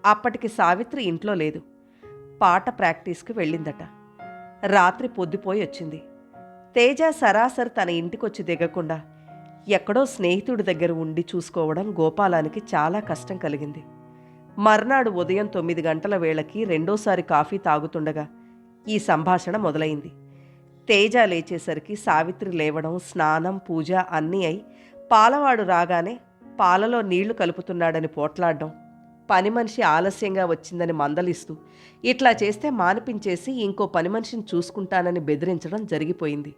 అప్పటికి సావిత్రి ఇంట్లో లేదు. పాట ప్రాక్టీస్కి వెళ్ళిందట. రాత్రి పొద్దుపోయి వచ్చింది. తేజ సరాసరి తన ఇంటికొచ్చి దిగకుండా ఎక్కడో స్నేహితుడి దగ్గర ఉండి చూసుకోవడం గోపాలానికి చాలా కష్టం కలిగింది. మర్నాడు ఉదయం 9 గంటల వేళకి రెండోసారి కాఫీ తాగుతుండగా ఈ సంభాషణ మొదలైంది. తేజ లేచేసరికి సావిత్రి లేవడం, స్నానం, పూజ అన్నీ అయి పాలవాడు రాగానే పాలలో నీళ్లు కలుపుతున్నాడని పోట్లాడడం, పని మనిషి ఆలస్యంగా వచ్చిందని మందలిస్తూ ఇట్లా చేస్తే మానిపించేసి ఇంకో పని మనిషిని చూసుకుంటానని బెదిరించడం జరిగిపోయింది.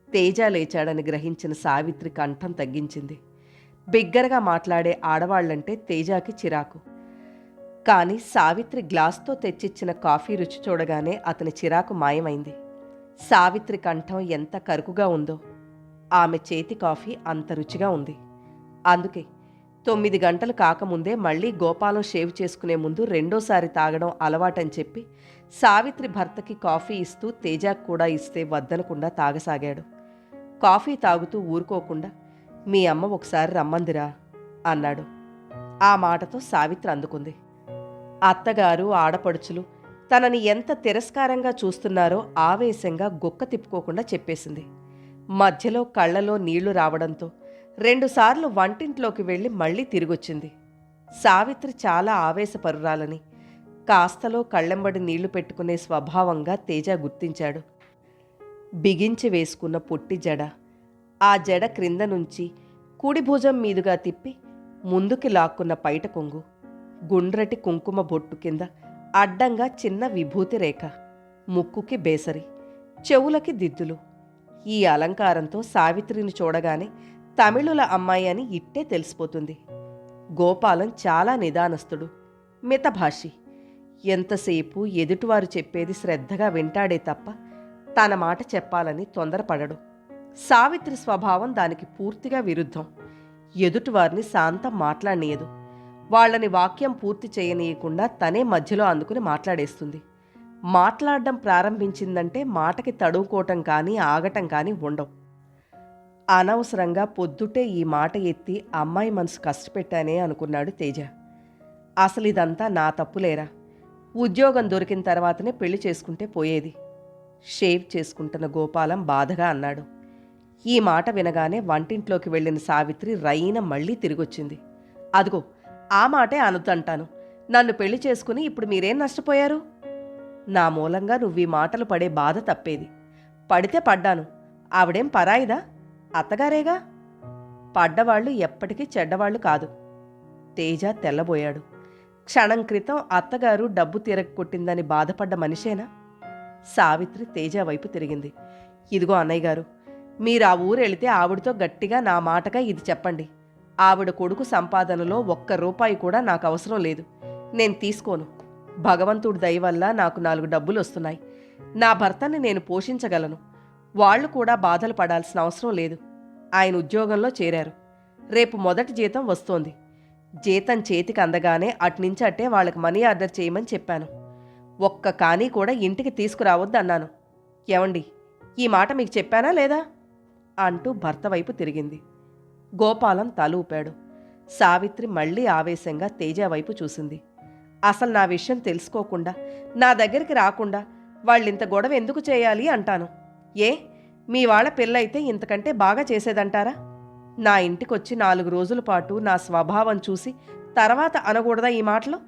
తేజ లేచాడని గ్రహించిన సావిత్రి కంఠం తగ్గించింది. బిగ్గరగా మాట్లాడే ఆడవాళ్లంటే తేజాకి చిరాకు. కానీ సావిత్రి గ్లాస్తో తెచ్చిచ్చిన కాఫీ రుచి చూడగానే అతని చిరాకు మాయమైంది. సావిత్రి కంఠం ఎంత కరుకుగా ఉందో ఆమె చేతి కాఫీ అంత రుచిగా ఉంది. అందుకే 9 గంటలు కాకముందే మళ్ళీ గోపాలం షేవ్ చేసుకునే ముందు రెండోసారి తాగడం అలవాటని చెప్పి సావిత్రి భర్తకి కాఫీ ఇస్తూ తేజాకు కూడా ఇస్తే వద్దనకుండా తాగసాగాడు. కాఫీ తాగుతూ ఊరుకోకుండా, మీ అమ్మ ఒకసారి రమ్మందిరా అన్నాడు. ఆ మాటతో సావిత్రి అందుకుంది. అత్తగారు, ఆడపడుచులు తనని ఎంత తిరస్కారంగా చూస్తున్నారో ఆవేశంగా గుక్క తిప్పుకోకుండా చెప్పేసింది. మధ్యలో కళ్ళలో నీళ్లు రావడంతో 2 సార్లు వంటింట్లోకి వెళ్ళి మళ్ళీ తిరిగొచ్చింది. సావిత్రి చాలా ఆవేశపరురాలని, కాస్తలో కళ్ళెంబడి నీళ్లు పెట్టుకునే స్వభావంగా తేజ గుర్తించాడు. బిగించి వేసుకున్న పొట్టి జడ, ఆ జడ క్రింద నుంచి కుడి భుజం మీదుగా తిప్పి ముందుకి లాక్కున్న పైట కొంగు, గుండ్రటి కుంకుమ బొట్టు కింద అడ్డంగా చిన్న విభూతి రేఖ, ముక్కుకి బేసరి, చెవులకి దిద్దులు. ఈ అలంకారంతో సావిత్రిని చూడగానే తమిళుల అమ్మాయి అని ఇట్టే తెలిసిపోతుంది. గోపాలం చాలా నిదానస్తుడు, మితభాషి. ఎంతసేపు ఎదుటివారు చెప్పేది శ్రద్ధగా వింటాడే తప్ప తన మాట చెప్పాలని తొందరపడడు. సావిత్రి స్వభావం దానికి పూర్తిగా విరుద్ధం. ఎదుటివారిని శాంతం మాట్లాడనీయదు. వాళ్ళని వాక్యం పూర్తి చేయనీయకుండా తనే మధ్యలో అందుకుని మాట్లాడేస్తుంది. మాట్లాడడం ప్రారంభించిందంటే మాటకి తడువుకోవటం కానీ ఆగటం కానీ ఉండవు. అనవసరంగా పొద్దుటే ఈ మాట ఎత్తి అమ్మాయి మనసు కష్టపెట్టానే అనుకున్నాడు తేజ. అసలు ఇదంతా నా తప్పులేరా, ఉద్యోగం దొరికిన తర్వాతనే పెళ్లి చేసుకుంటే పోయేది. షేవ్ చేసుకుంటున్న గోపాలం బాధగా అన్నాడు. ఈ మాట వినగానే వంటింట్లోకి వెళ్ళిన సావిత్రి రైన మళ్ళీ తిరిగొచ్చింది. అదిగో ఆ మాటే అనొద్దంటాను. నన్ను పెళ్లి చేసుకుని ఇప్పుడు మీరేం నష్టపోయారు? నా మూలంగా నువ్వీ మాటలు పడే బాధ తప్పేది. పడితే పడ్డాను, ఆవిడేం పరాయిదా? అత్తగారేగా. పడ్డవాళ్లు ఎప్పటికీ చెడ్డవాళ్లు కాదు. తేజ తెల్లబోయాడు. క్షణం క్రితం అత్తగారు డబ్బు తిరగకొట్టిందని బాధపడ్డ మనిషేనా? సావిత్రి తేజ వైపు తిరిగింది. ఇదిగో అన్నయ్య గారు, మీరు ఆ ఊరెళితే ఆవిడతో గట్టిగా నా మాటగా ఇది చెప్పండి. ఆవిడ కొడుకు సంపాదనలో 1 రూపాయి కూడా నాకు అవసరం లేదు. నేను తీసుకోను. భగవంతుడి దయ వల్ల నాకు 4 డబ్బులు వస్తున్నాయి. నా భర్తని నేను పోషించగలను. వాళ్ళు కూడా బాధలు పడాల్సిన అవసరం లేదు. ఆయన ఉద్యోగంలో చేరారు. రేపు మొదటి జీతం వస్తోంది. జీతం చేతికి అందగానే అట్నుంచి అట్టే వాళ్ళకి మనీ ఆర్డర్ చేయమని చెప్పాను. ఒక్క కానీ కూడా ఇంటికి తీసుకురావద్దు అన్నాను. ఏమండి, ఈ మాట మీకు చెప్పానా లేదా అంటూ భర్త వైపు తిరిగింది. గోపాలం తల ఊపాడు. సావిత్రి మళ్లీ ఆవేశంగా తేజ వైపు చూసింది. అసలు నా విషయం తెలుసుకోకుండా, నా దగ్గరికి రాకుండా వాళ్ళింత గొడవ ఎందుకు చేయాలి అంటాను. ఏ, మీ వాళ్ళ పెళ్ళైతే ఇంతకంటే బాగా చేసేదంటారా? నా ఇంటికొచ్చి 4 రోజుల పాటు నా స్వభావం చూసి తర్వాత అనకూడదా ఈ మాటలు?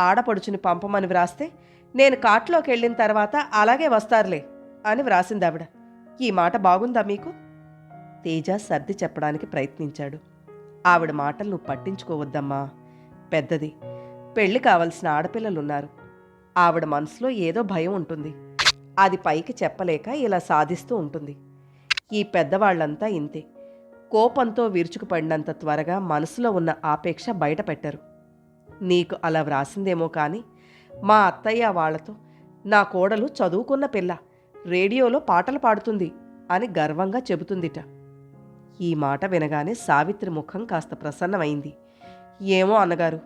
ఆడపడుచుని పంపమని వ్రాస్తే నేను కాట్లోకి వెళ్ళిన తర్వాత అలాగే వస్తారులే అని వ్రాసిందావిడ. ఈ మాట బాగుందా మీకు? తేజ సర్ది చెప్పడానికి ప్రయత్నించాడు. ఆవిడ మాటలు నువ్వు పట్టించుకోవద్దమ్మా, పెద్దది. పెళ్లి కావలసిన ఆడపిల్లలున్నారు. ఆవిడ మనసులో ఏదో భయం ఉంటుంది. అది పైకి చెప్పలేక ఇలా సాధిస్తూ ఉంటుంది. ఈ పెద్దవాళ్లంతా ఇంతే. కోపంతో విరుచుకుపడినంత త్వరగా మనసులో ఉన్న ఆపేక్ష బయట పెట్టరు. నీకు అలా వ్రాసిందేమో కానీ మా అత్తయ్య వాళ్లతో నా కోడలు చదువుకున్న పిల్ల, రేడియోలో పాటలు పాడుతుంది అని గర్వంగా చెబుతుందిట. ఈ మాట వినగానే సావిత్రి ముఖం కాస్త ప్రసన్నమైంది. ఏమో అన్నగారు,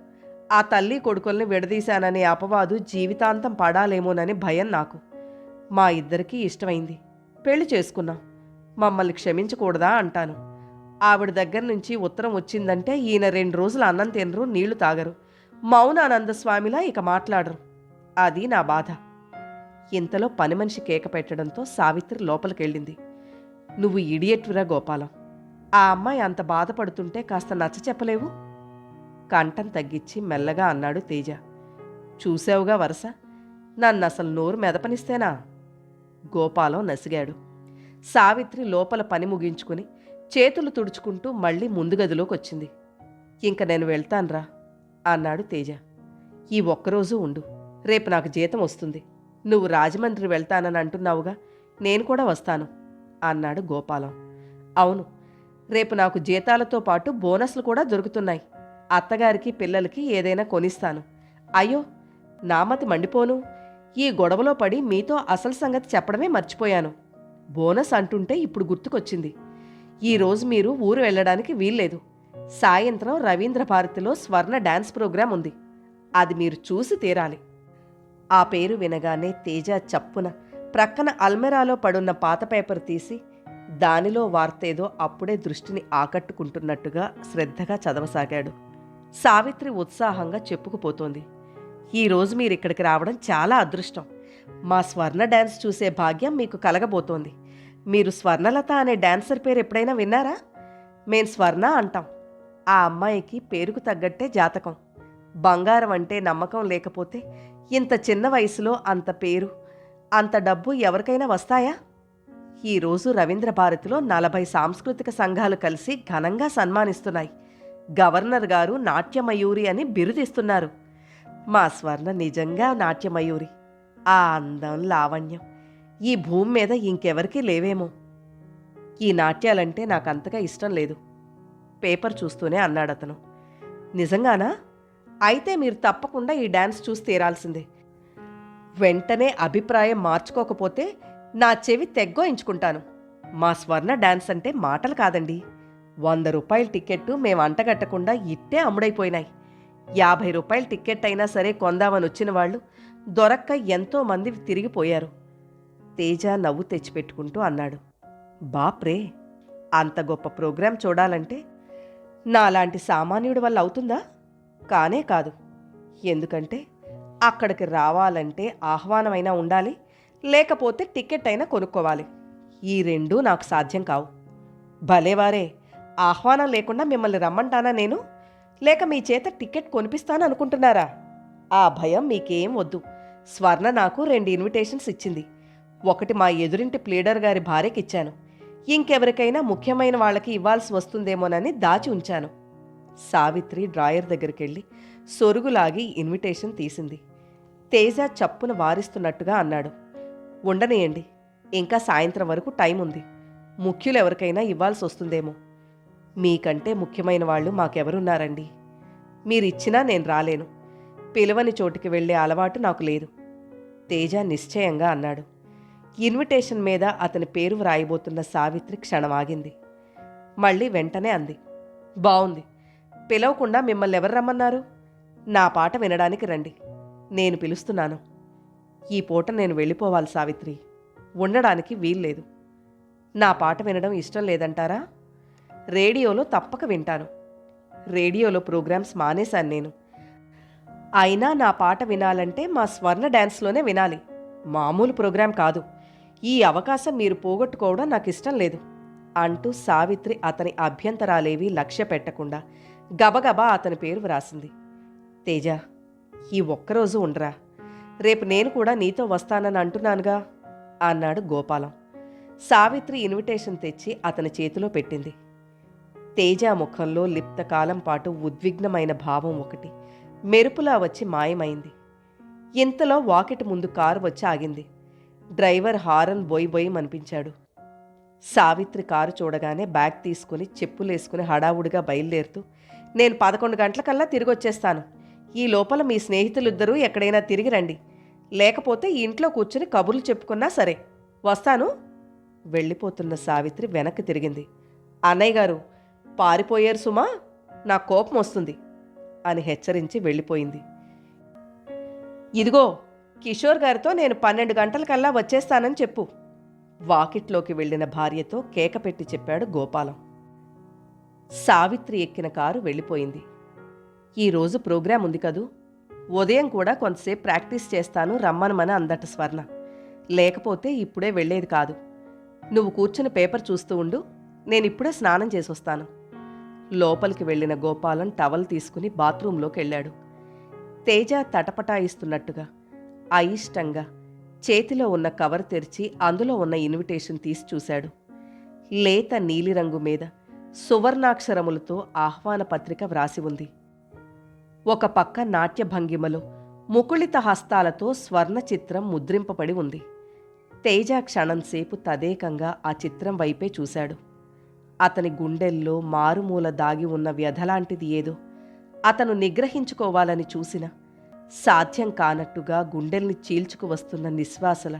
ఆ తల్లి కొడుకుల్ని విడదీశాననే అపవాదు జీవితాంతం పడాలేమోనని భయం నాకు. మా ఇద్దరికీ ఇష్టమైంది, పెళ్లి చేసుకున్నాం. మమ్మల్ని క్షమించకూడదా అంటాను. ఆవిడ దగ్గర నుంచి ఉత్తరం వచ్చిందంటే ఈయన 2 రోజులు అన్నం తినరు, నీళ్లు తాగరు, మౌనానందస్వామిలా ఇక మాట్లాడరు. అది నా బాధ. ఇంతలో పని మనిషి కేక పెట్టడంతో సావిత్రి లోపలికెళ్ళింది. నువ్వు ఇడియట్విరా గోపాలం. ఆ అమ్మాయి అంత బాధపడుతుంటే కాస్త నచ్చ చెప్పలేవు? కంఠం తగ్గించి మెల్లగా అన్నాడు తేజ. చూసావుగా వరస, నన్నసలు నోరు మెదపనిస్తేనా? గోపాలం నసిగాడు. సావిత్రి లోపల పని ముగించుకుని చేతులు తుడుచుకుంటూ మళ్ళీ ముందు గదిలోకొచ్చింది. ఇంక నేను వెళ్తాన్రా అన్నాడు తేజ. ఈ ఒక్కరోజు ఉండు, రేపు నాకు జీతం వస్తుంది. నువ్వు రాజమండ్రి వెళ్తానని అంటున్నావుగా, నేను కూడా వస్తాను అన్నాడు గోపాలం. అవును, రేపు నాకు జీతాలతో పాటు బోనస్లు కూడా దొరుకుతున్నాయి. అత్తగారికి పిల్లలకి ఏదైనా కొనిస్తాను. అయ్యో, నామతి మండిపోను. ఈ గొడవలో పడి మీతో అసలు సంగతి చెప్పడమే మర్చిపోయాను. బోనస్ అంటుంటే ఇప్పుడు గుర్తుకొచ్చింది. ఈరోజు మీరు ఊరు వెళ్ళడానికి వీల్లేదు. సాయంత్రం రవీంద్ర భారతిలో స్వర్ణ డాన్స్ ప్రోగ్రాం ఉంది. అది మీరు చూసి తీరాలి. ఆ పేరు వినగానే తేజ చప్పున ప్రక్కన అల్మెరాలో పడున్న పాత పేపర్ తీసి దానిలో వార్తేదో అప్పుడే దృష్టిని ఆకట్టుకుంటున్నట్టుగా శ్రద్ధగా చదవసాగాడు. సావిత్రి ఉత్సాహంగా చెప్పుకుపోతోంది. ఈరోజు మీరిక్కడికి రావడం చాలా అదృష్టం. మా స్వర్ణ డాన్స్ చూసే భాగ్యం మీకు కలగబోతోంది. మీరు స్వర్ణలత అనే డాన్సర్ పేరు ఎప్పుడైనా విన్నారా? మేం స్వర్ణ అంటాం. ఆ అమ్మాయికి పేరుకు తగ్గట్టే జాతకం. బంగారం అంటే నమ్మకం లేకపోతే ఇంత చిన్న వయసులో అంత పేరు, అంత డబ్బు ఎవరికైనా వస్తాయా? ఈరోజు రవీంద్ర భారతిలో 40 సాంస్కృతిక సంఘాలు కలిసి ఘనంగా సన్మానిస్తున్నాయి. గవర్నర్ గారు నాట్యమయూరి అని బిరుదిస్తున్నారు. మా స్వర్ణ నిజంగా నాట్యమయూరి. ఆ అందం, లావణ్యం ఈ భూమి మీద ఇంకెవరికీ లేవేమో. ఈ నాట్యాలంటే నాకంతగా ఇష్టం లేదు. పేపర్ చూస్తూనే అన్నాడతను. నిజంగానా? అయితే మీరు తప్పకుండా ఈ డాన్స్ చూసి తీరాల్సిందే. వెంటనే అభిప్రాయం మార్చుకోకపోతే నా చెవి తెగ్గోయించుకుంటాను. మా స్వర్ణ డాన్స్ అంటే మాటలు కాదండి. 100 రూపాయల టిక్కెట్టు మేము అంటగట్టకుండా ఇట్టే అమ్ముడైపోయినాయి. 50 రూపాయల టిక్కెట్ అయినా సరే కొందామని వచ్చిన వాళ్ళు దొరక్క ఎంతోమంది తిరిగిపోయారు. తేజ నవ్వు తెచ్చిపెట్టుకుంటూ అన్నాడు. బాప్రే, అంత గొప్ప ప్రోగ్రాం చూడాలంటే నాలాంటి సామాన్యుడి వల్ల అవుతుందా? కానే కాదు. ఎందుకంటే అక్కడికి రావాలంటే ఆహ్వానమైనా ఉండాలి, లేకపోతే టికెట్ అయినా కొనుక్కోవాలి. ఈ రెండూ నాకు సాధ్యం కావు. భలేవారే, ఆహ్వానం లేకుండా మిమ్మల్ని రమ్మంటానా నేను? లేక మీ చేత టికెట్ కొనిపిస్తాను అనుకుంటున్నారా? ఆ భయం మీకేం వద్దు. స్వర్ణ నాకు 2 ఇన్విటేషన్స్ ఇచ్చింది. ఒకటి మా ఎదురింటి ప్లీడర్ గారి భార్యకి ఇచ్చాను. ఇంకెవరికైనా ముఖ్యమైన వాళ్ళకి ఇవ్వాల్సి వస్తుందేమోనని దాచి ఉంచాను. సావిత్రి డ్రాయర్ దగ్గరికెళ్ళి సొరుగులాగి ఇన్విటేషన్ తీసింది. తేజ చప్పున వారిస్తున్నట్టుగా అన్నాడు. ఉండనియండి, ఇంకా సాయంత్రం వరకు టైం ఉంది. ముఖ్యులు ఎవరికైనా ఇవ్వాల్సి వస్తుందేమో. మీకంటే ముఖ్యమైన వాళ్ళు మాకెవరున్నారండి? మీరిచ్చినా నేను రాలేను. పిలవని చోటికి వెళ్లే అలవాటు నాకు లేదు. తేజ నిశ్చయంగా అన్నాడు. ఇన్విటేషన్ మీద అతని పేరు వ్రాయబోతున్న సావిత్రి క్షణమాగింది. మళ్ళీ వెంటనే అంది. బావుంది. పిలవకుండా మిమ్మల్ని ఎవరు రమ్మన్నారు? నా పాట వినడానికి రండి. నేను పిలుస్తున్నాను. ఈ పూట నేను వెళ్ళిపోవాలి సావిత్రి. ఉండడానికి వీల్లేదు. నా పాట వినడం ఇష్టం లేదంటారా? రేడియోలో తప్పక వింటాను. రేడియోలో ప్రోగ్రామ్స్ మానేశాను నేను. అయినా నా పాట వినాలంటే మా స్వర్ణ డాన్స్లోనే వినాలి, మామూలు ప్రోగ్రాం కాదు. ఈ అవకాశం మీరు పోగొట్టుకోవడం నాకు ఇష్టం లేదు అంటూ సావిత్రి అతని అభ్యంతరాలేవీ లక్ష్య పెట్టకుండా గబగబా అతని పేరు వ్రాసింది. తేజ, ఈ ఒక్కరోజు ఉండరా. రేపు నేను కూడా నీతో వస్తానని అంటున్నానుగా అన్నాడు గోపాలం. సావిత్రి ఇన్విటేషన్ తెచ్చి అతని చేతిలో పెట్టింది. తేజ ముఖంలో లిప్తకాలం పాటు ఉద్విగ్నమైన భావం ఒకటి మెరుపులా వచ్చి మాయమైంది. ఇంతలో వాకిటి ముందు కారు వచ్చి ఆగింది. డ్రైవర్ హారన్ బొయ్ బొయ్ అనిపించాడు. సావిత్రి కారు చూడగానే బ్యాగ్ తీసుకుని చెప్పులేసుకుని హడావుడిగా బయలుదేరుతూ, నేను 11 గంటలకల్లా తిరిగొచ్చేస్తాను. ఈ లోపల మీ స్నేహితులిద్దరూ ఎక్కడైనా తిరిగి రండి. లేకపోతే ఈ ఇంట్లో కూర్చుని కబుర్లు చెప్పుకున్నా సరే. వస్తాను. వెళ్ళిపోతున్న సావిత్రి వెనక్కి తిరిగింది. అన్నయ్య గారు పారిపోయారు సుమా, నా కోపం వస్తుంది అని హెచ్చరించి వెళ్ళిపోయింది. ఇదిగో కిషోర్ గారితో నేను 12 గంటలకల్లా వచ్చేస్తానని చెప్పు. వాకిట్లోకి వెళ్లిన భార్యతో కేక పెట్టి చెప్పాడు గోపాలం. సావిత్రి ఎక్కిన కారు వెళ్ళిపోయింది. ఈరోజు ప్రోగ్రాం ఉంది కదూ, ఉదయం కూడా కొంతసేపు ప్రాక్టీస్ చేస్తాను రమ్మనమని అందట స్వర్ణ. లేకపోతే ఇప్పుడే వెళ్లేది కాదు. నువ్వు కూర్చుని పేపర్ చూస్తూ ఉండు, నేనిప్పుడే స్నానం చేసొస్తాను. లోపలికి వెళ్లిన గోపాలం టవల్ తీసుకుని బాత్రూంలోకి వెళ్ళాడు. తేజ తటపటాయిస్తున్నట్టుగా అయిష్టంగా చేతిలో ఉన్న కవర్ తెరిచి అందులో ఉన్న ఇన్విటేషన్ తీసి చూశాడు. లేత నీలిరంగు మీద సువర్ణాక్షరములతో ఆహ్వాన పత్రిక వ్రాసి ఉంది. ఒక పక్క నాట్య భంగిమలో ముకుళిత హస్తాలతో స్వర్ణ చిత్రం ముద్రింపబడి ఉంది. తేజ క్షణంసేపు తదేకంగా ఆ చిత్రం వైపే చూశాడు. అతని గుండెల్లో మారుమూల దాగి ఉన్న వ్యధలాంటిది ఏదో అతను నిగ్రహించుకోవాలని చూసినా సాధ్యం కానట్టుగా గుండెల్ని చీల్చుకు వస్తున్న నిశ్వాసల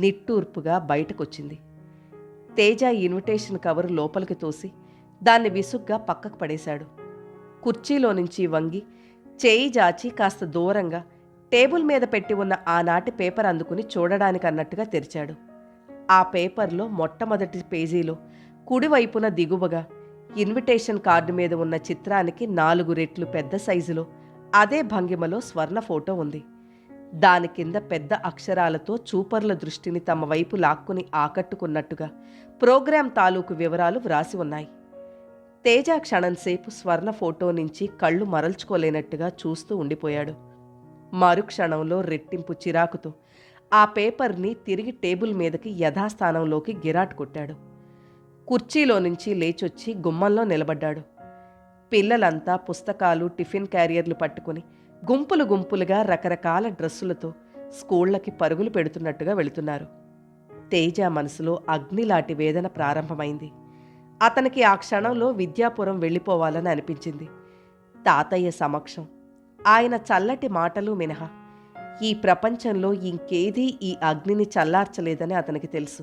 నిట్టూర్పుగా బయటకొచ్చింది. తేజ ఇన్విటేషన్ కవరు లోపలికి తోసి దాన్ని విసుగ్గా పక్కకు పడేశాడు. కుర్చీలో నుంచి వంగి చేయి జాచి కాస్త దూరంగా టేబుల్ మీద పెట్టి ఉన్న ఆనాటి పేపర్ అందుకుని చూడడానికన్నట్టుగా తెరిచాడు. ఆ పేపర్లో మొట్టమొదటి పేజీలో కుడివైపున దిగువగా ఇన్విటేషన్ కార్డు మీద ఉన్న చిత్రానికి 4 రెట్లు పెద్ద సైజులో అదే భంగిమలో స్వర్ణ ఫోటో ఉంది. దాని కింద పెద్ద అక్షరాలతో చూపర్ల దృష్టిని తమ వైపు లాక్కుని ఆకట్టుకున్నట్టుగా ప్రోగ్రాం తాలూకు వివరాలు వ్రాసి ఉన్నాయి. తేజ క్షణంసేపు స్వర్ణ ఫోటో నుంచి కళ్ళు మరల్చుకోలేనట్టుగా చూస్తూ ఉండిపోయాడు. మరుక్షణంలో రెట్టింపు చిరాకుతో ఆ పేపర్ని తిరిగి టేబుల్ మీదకి యథాస్థానంలోకి గిరాట్ కొట్టాడు. కుర్చీలో నుంచి లేచొచ్చి గుమ్మంలో నిలబడ్డాడు. పిల్లలంతా పుస్తకాలు టిఫిన్ క్యారియర్లు పట్టుకుని గుంపులు గుంపులుగా రకరకాల డ్రెస్సులతో స్కూళ్లకి పరుగులు పెడుతున్నట్టుగా వెళుతున్నారు. తేజ మనసులో అగ్నిలాంటి వేదన ప్రారంభమైంది. అతనికి ఆ క్షణంలో విద్యాపురం వెళ్ళిపోవాలని అనిపించింది. తాతయ్య సమక్షం, ఆయన చల్లటి మాటలు మినహా ఈ ప్రపంచంలో ఇంకేదీ ఈ అగ్నిని చల్లార్చలేదని అతనికి తెలుసు.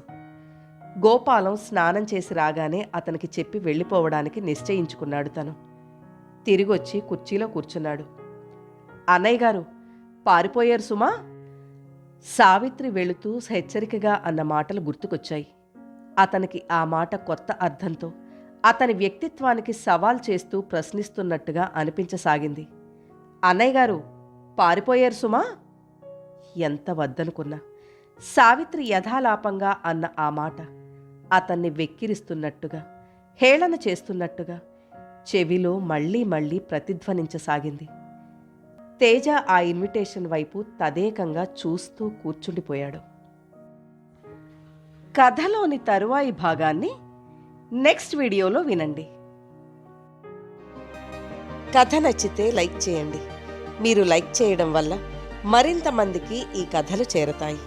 గోపాలం స్నానం చేసి రాగానే అతనికి చెప్పి వెళ్ళిపోవడానికి నిశ్చయించుకున్నాడు. తను తిరిగొచ్చి కుర్చీలో కూర్చున్నాడు. అన్నయ్య గారు పారిపోయారు సుమా. సావిత్రి వెళుతూ హెచ్చరికగా అన్న మాటలు గుర్తుకొచ్చాయి. అతనికి ఆ మాట కొత్త అర్థంతో అతని వ్యక్తిత్వానికి సవాల్ చేస్తూ ప్రశ్నిస్తున్నట్టుగా అనిపించసాగింది. అన్నయ్య గారు పారిపోయారు సుమా. ఎంత వద్దనుకున్నా సావిత్రి యథాలాపంగా అన్న ఆ మాట అతన్ని వెక్కిరిస్తున్నట్టుగా, హేళన చేస్తున్నట్టుగా చెవిలో మళ్లీ మళ్లీ ప్రతిధ్వనించసాగింది. తేజ ఆ ఇన్విటేషన్ వైపు తదేకంగా చూస్తూ కూర్చుండిపోయాడు. కథలోని తరువాయి భాగాన్ని నెక్స్ట్ వీడియోలో వినండి. కథ నచ్చితే లైక్ చేయండి. మీరు లైక్ చేయడం వల్ల మరింత మందికి ఈ కథలు చేరతాయి.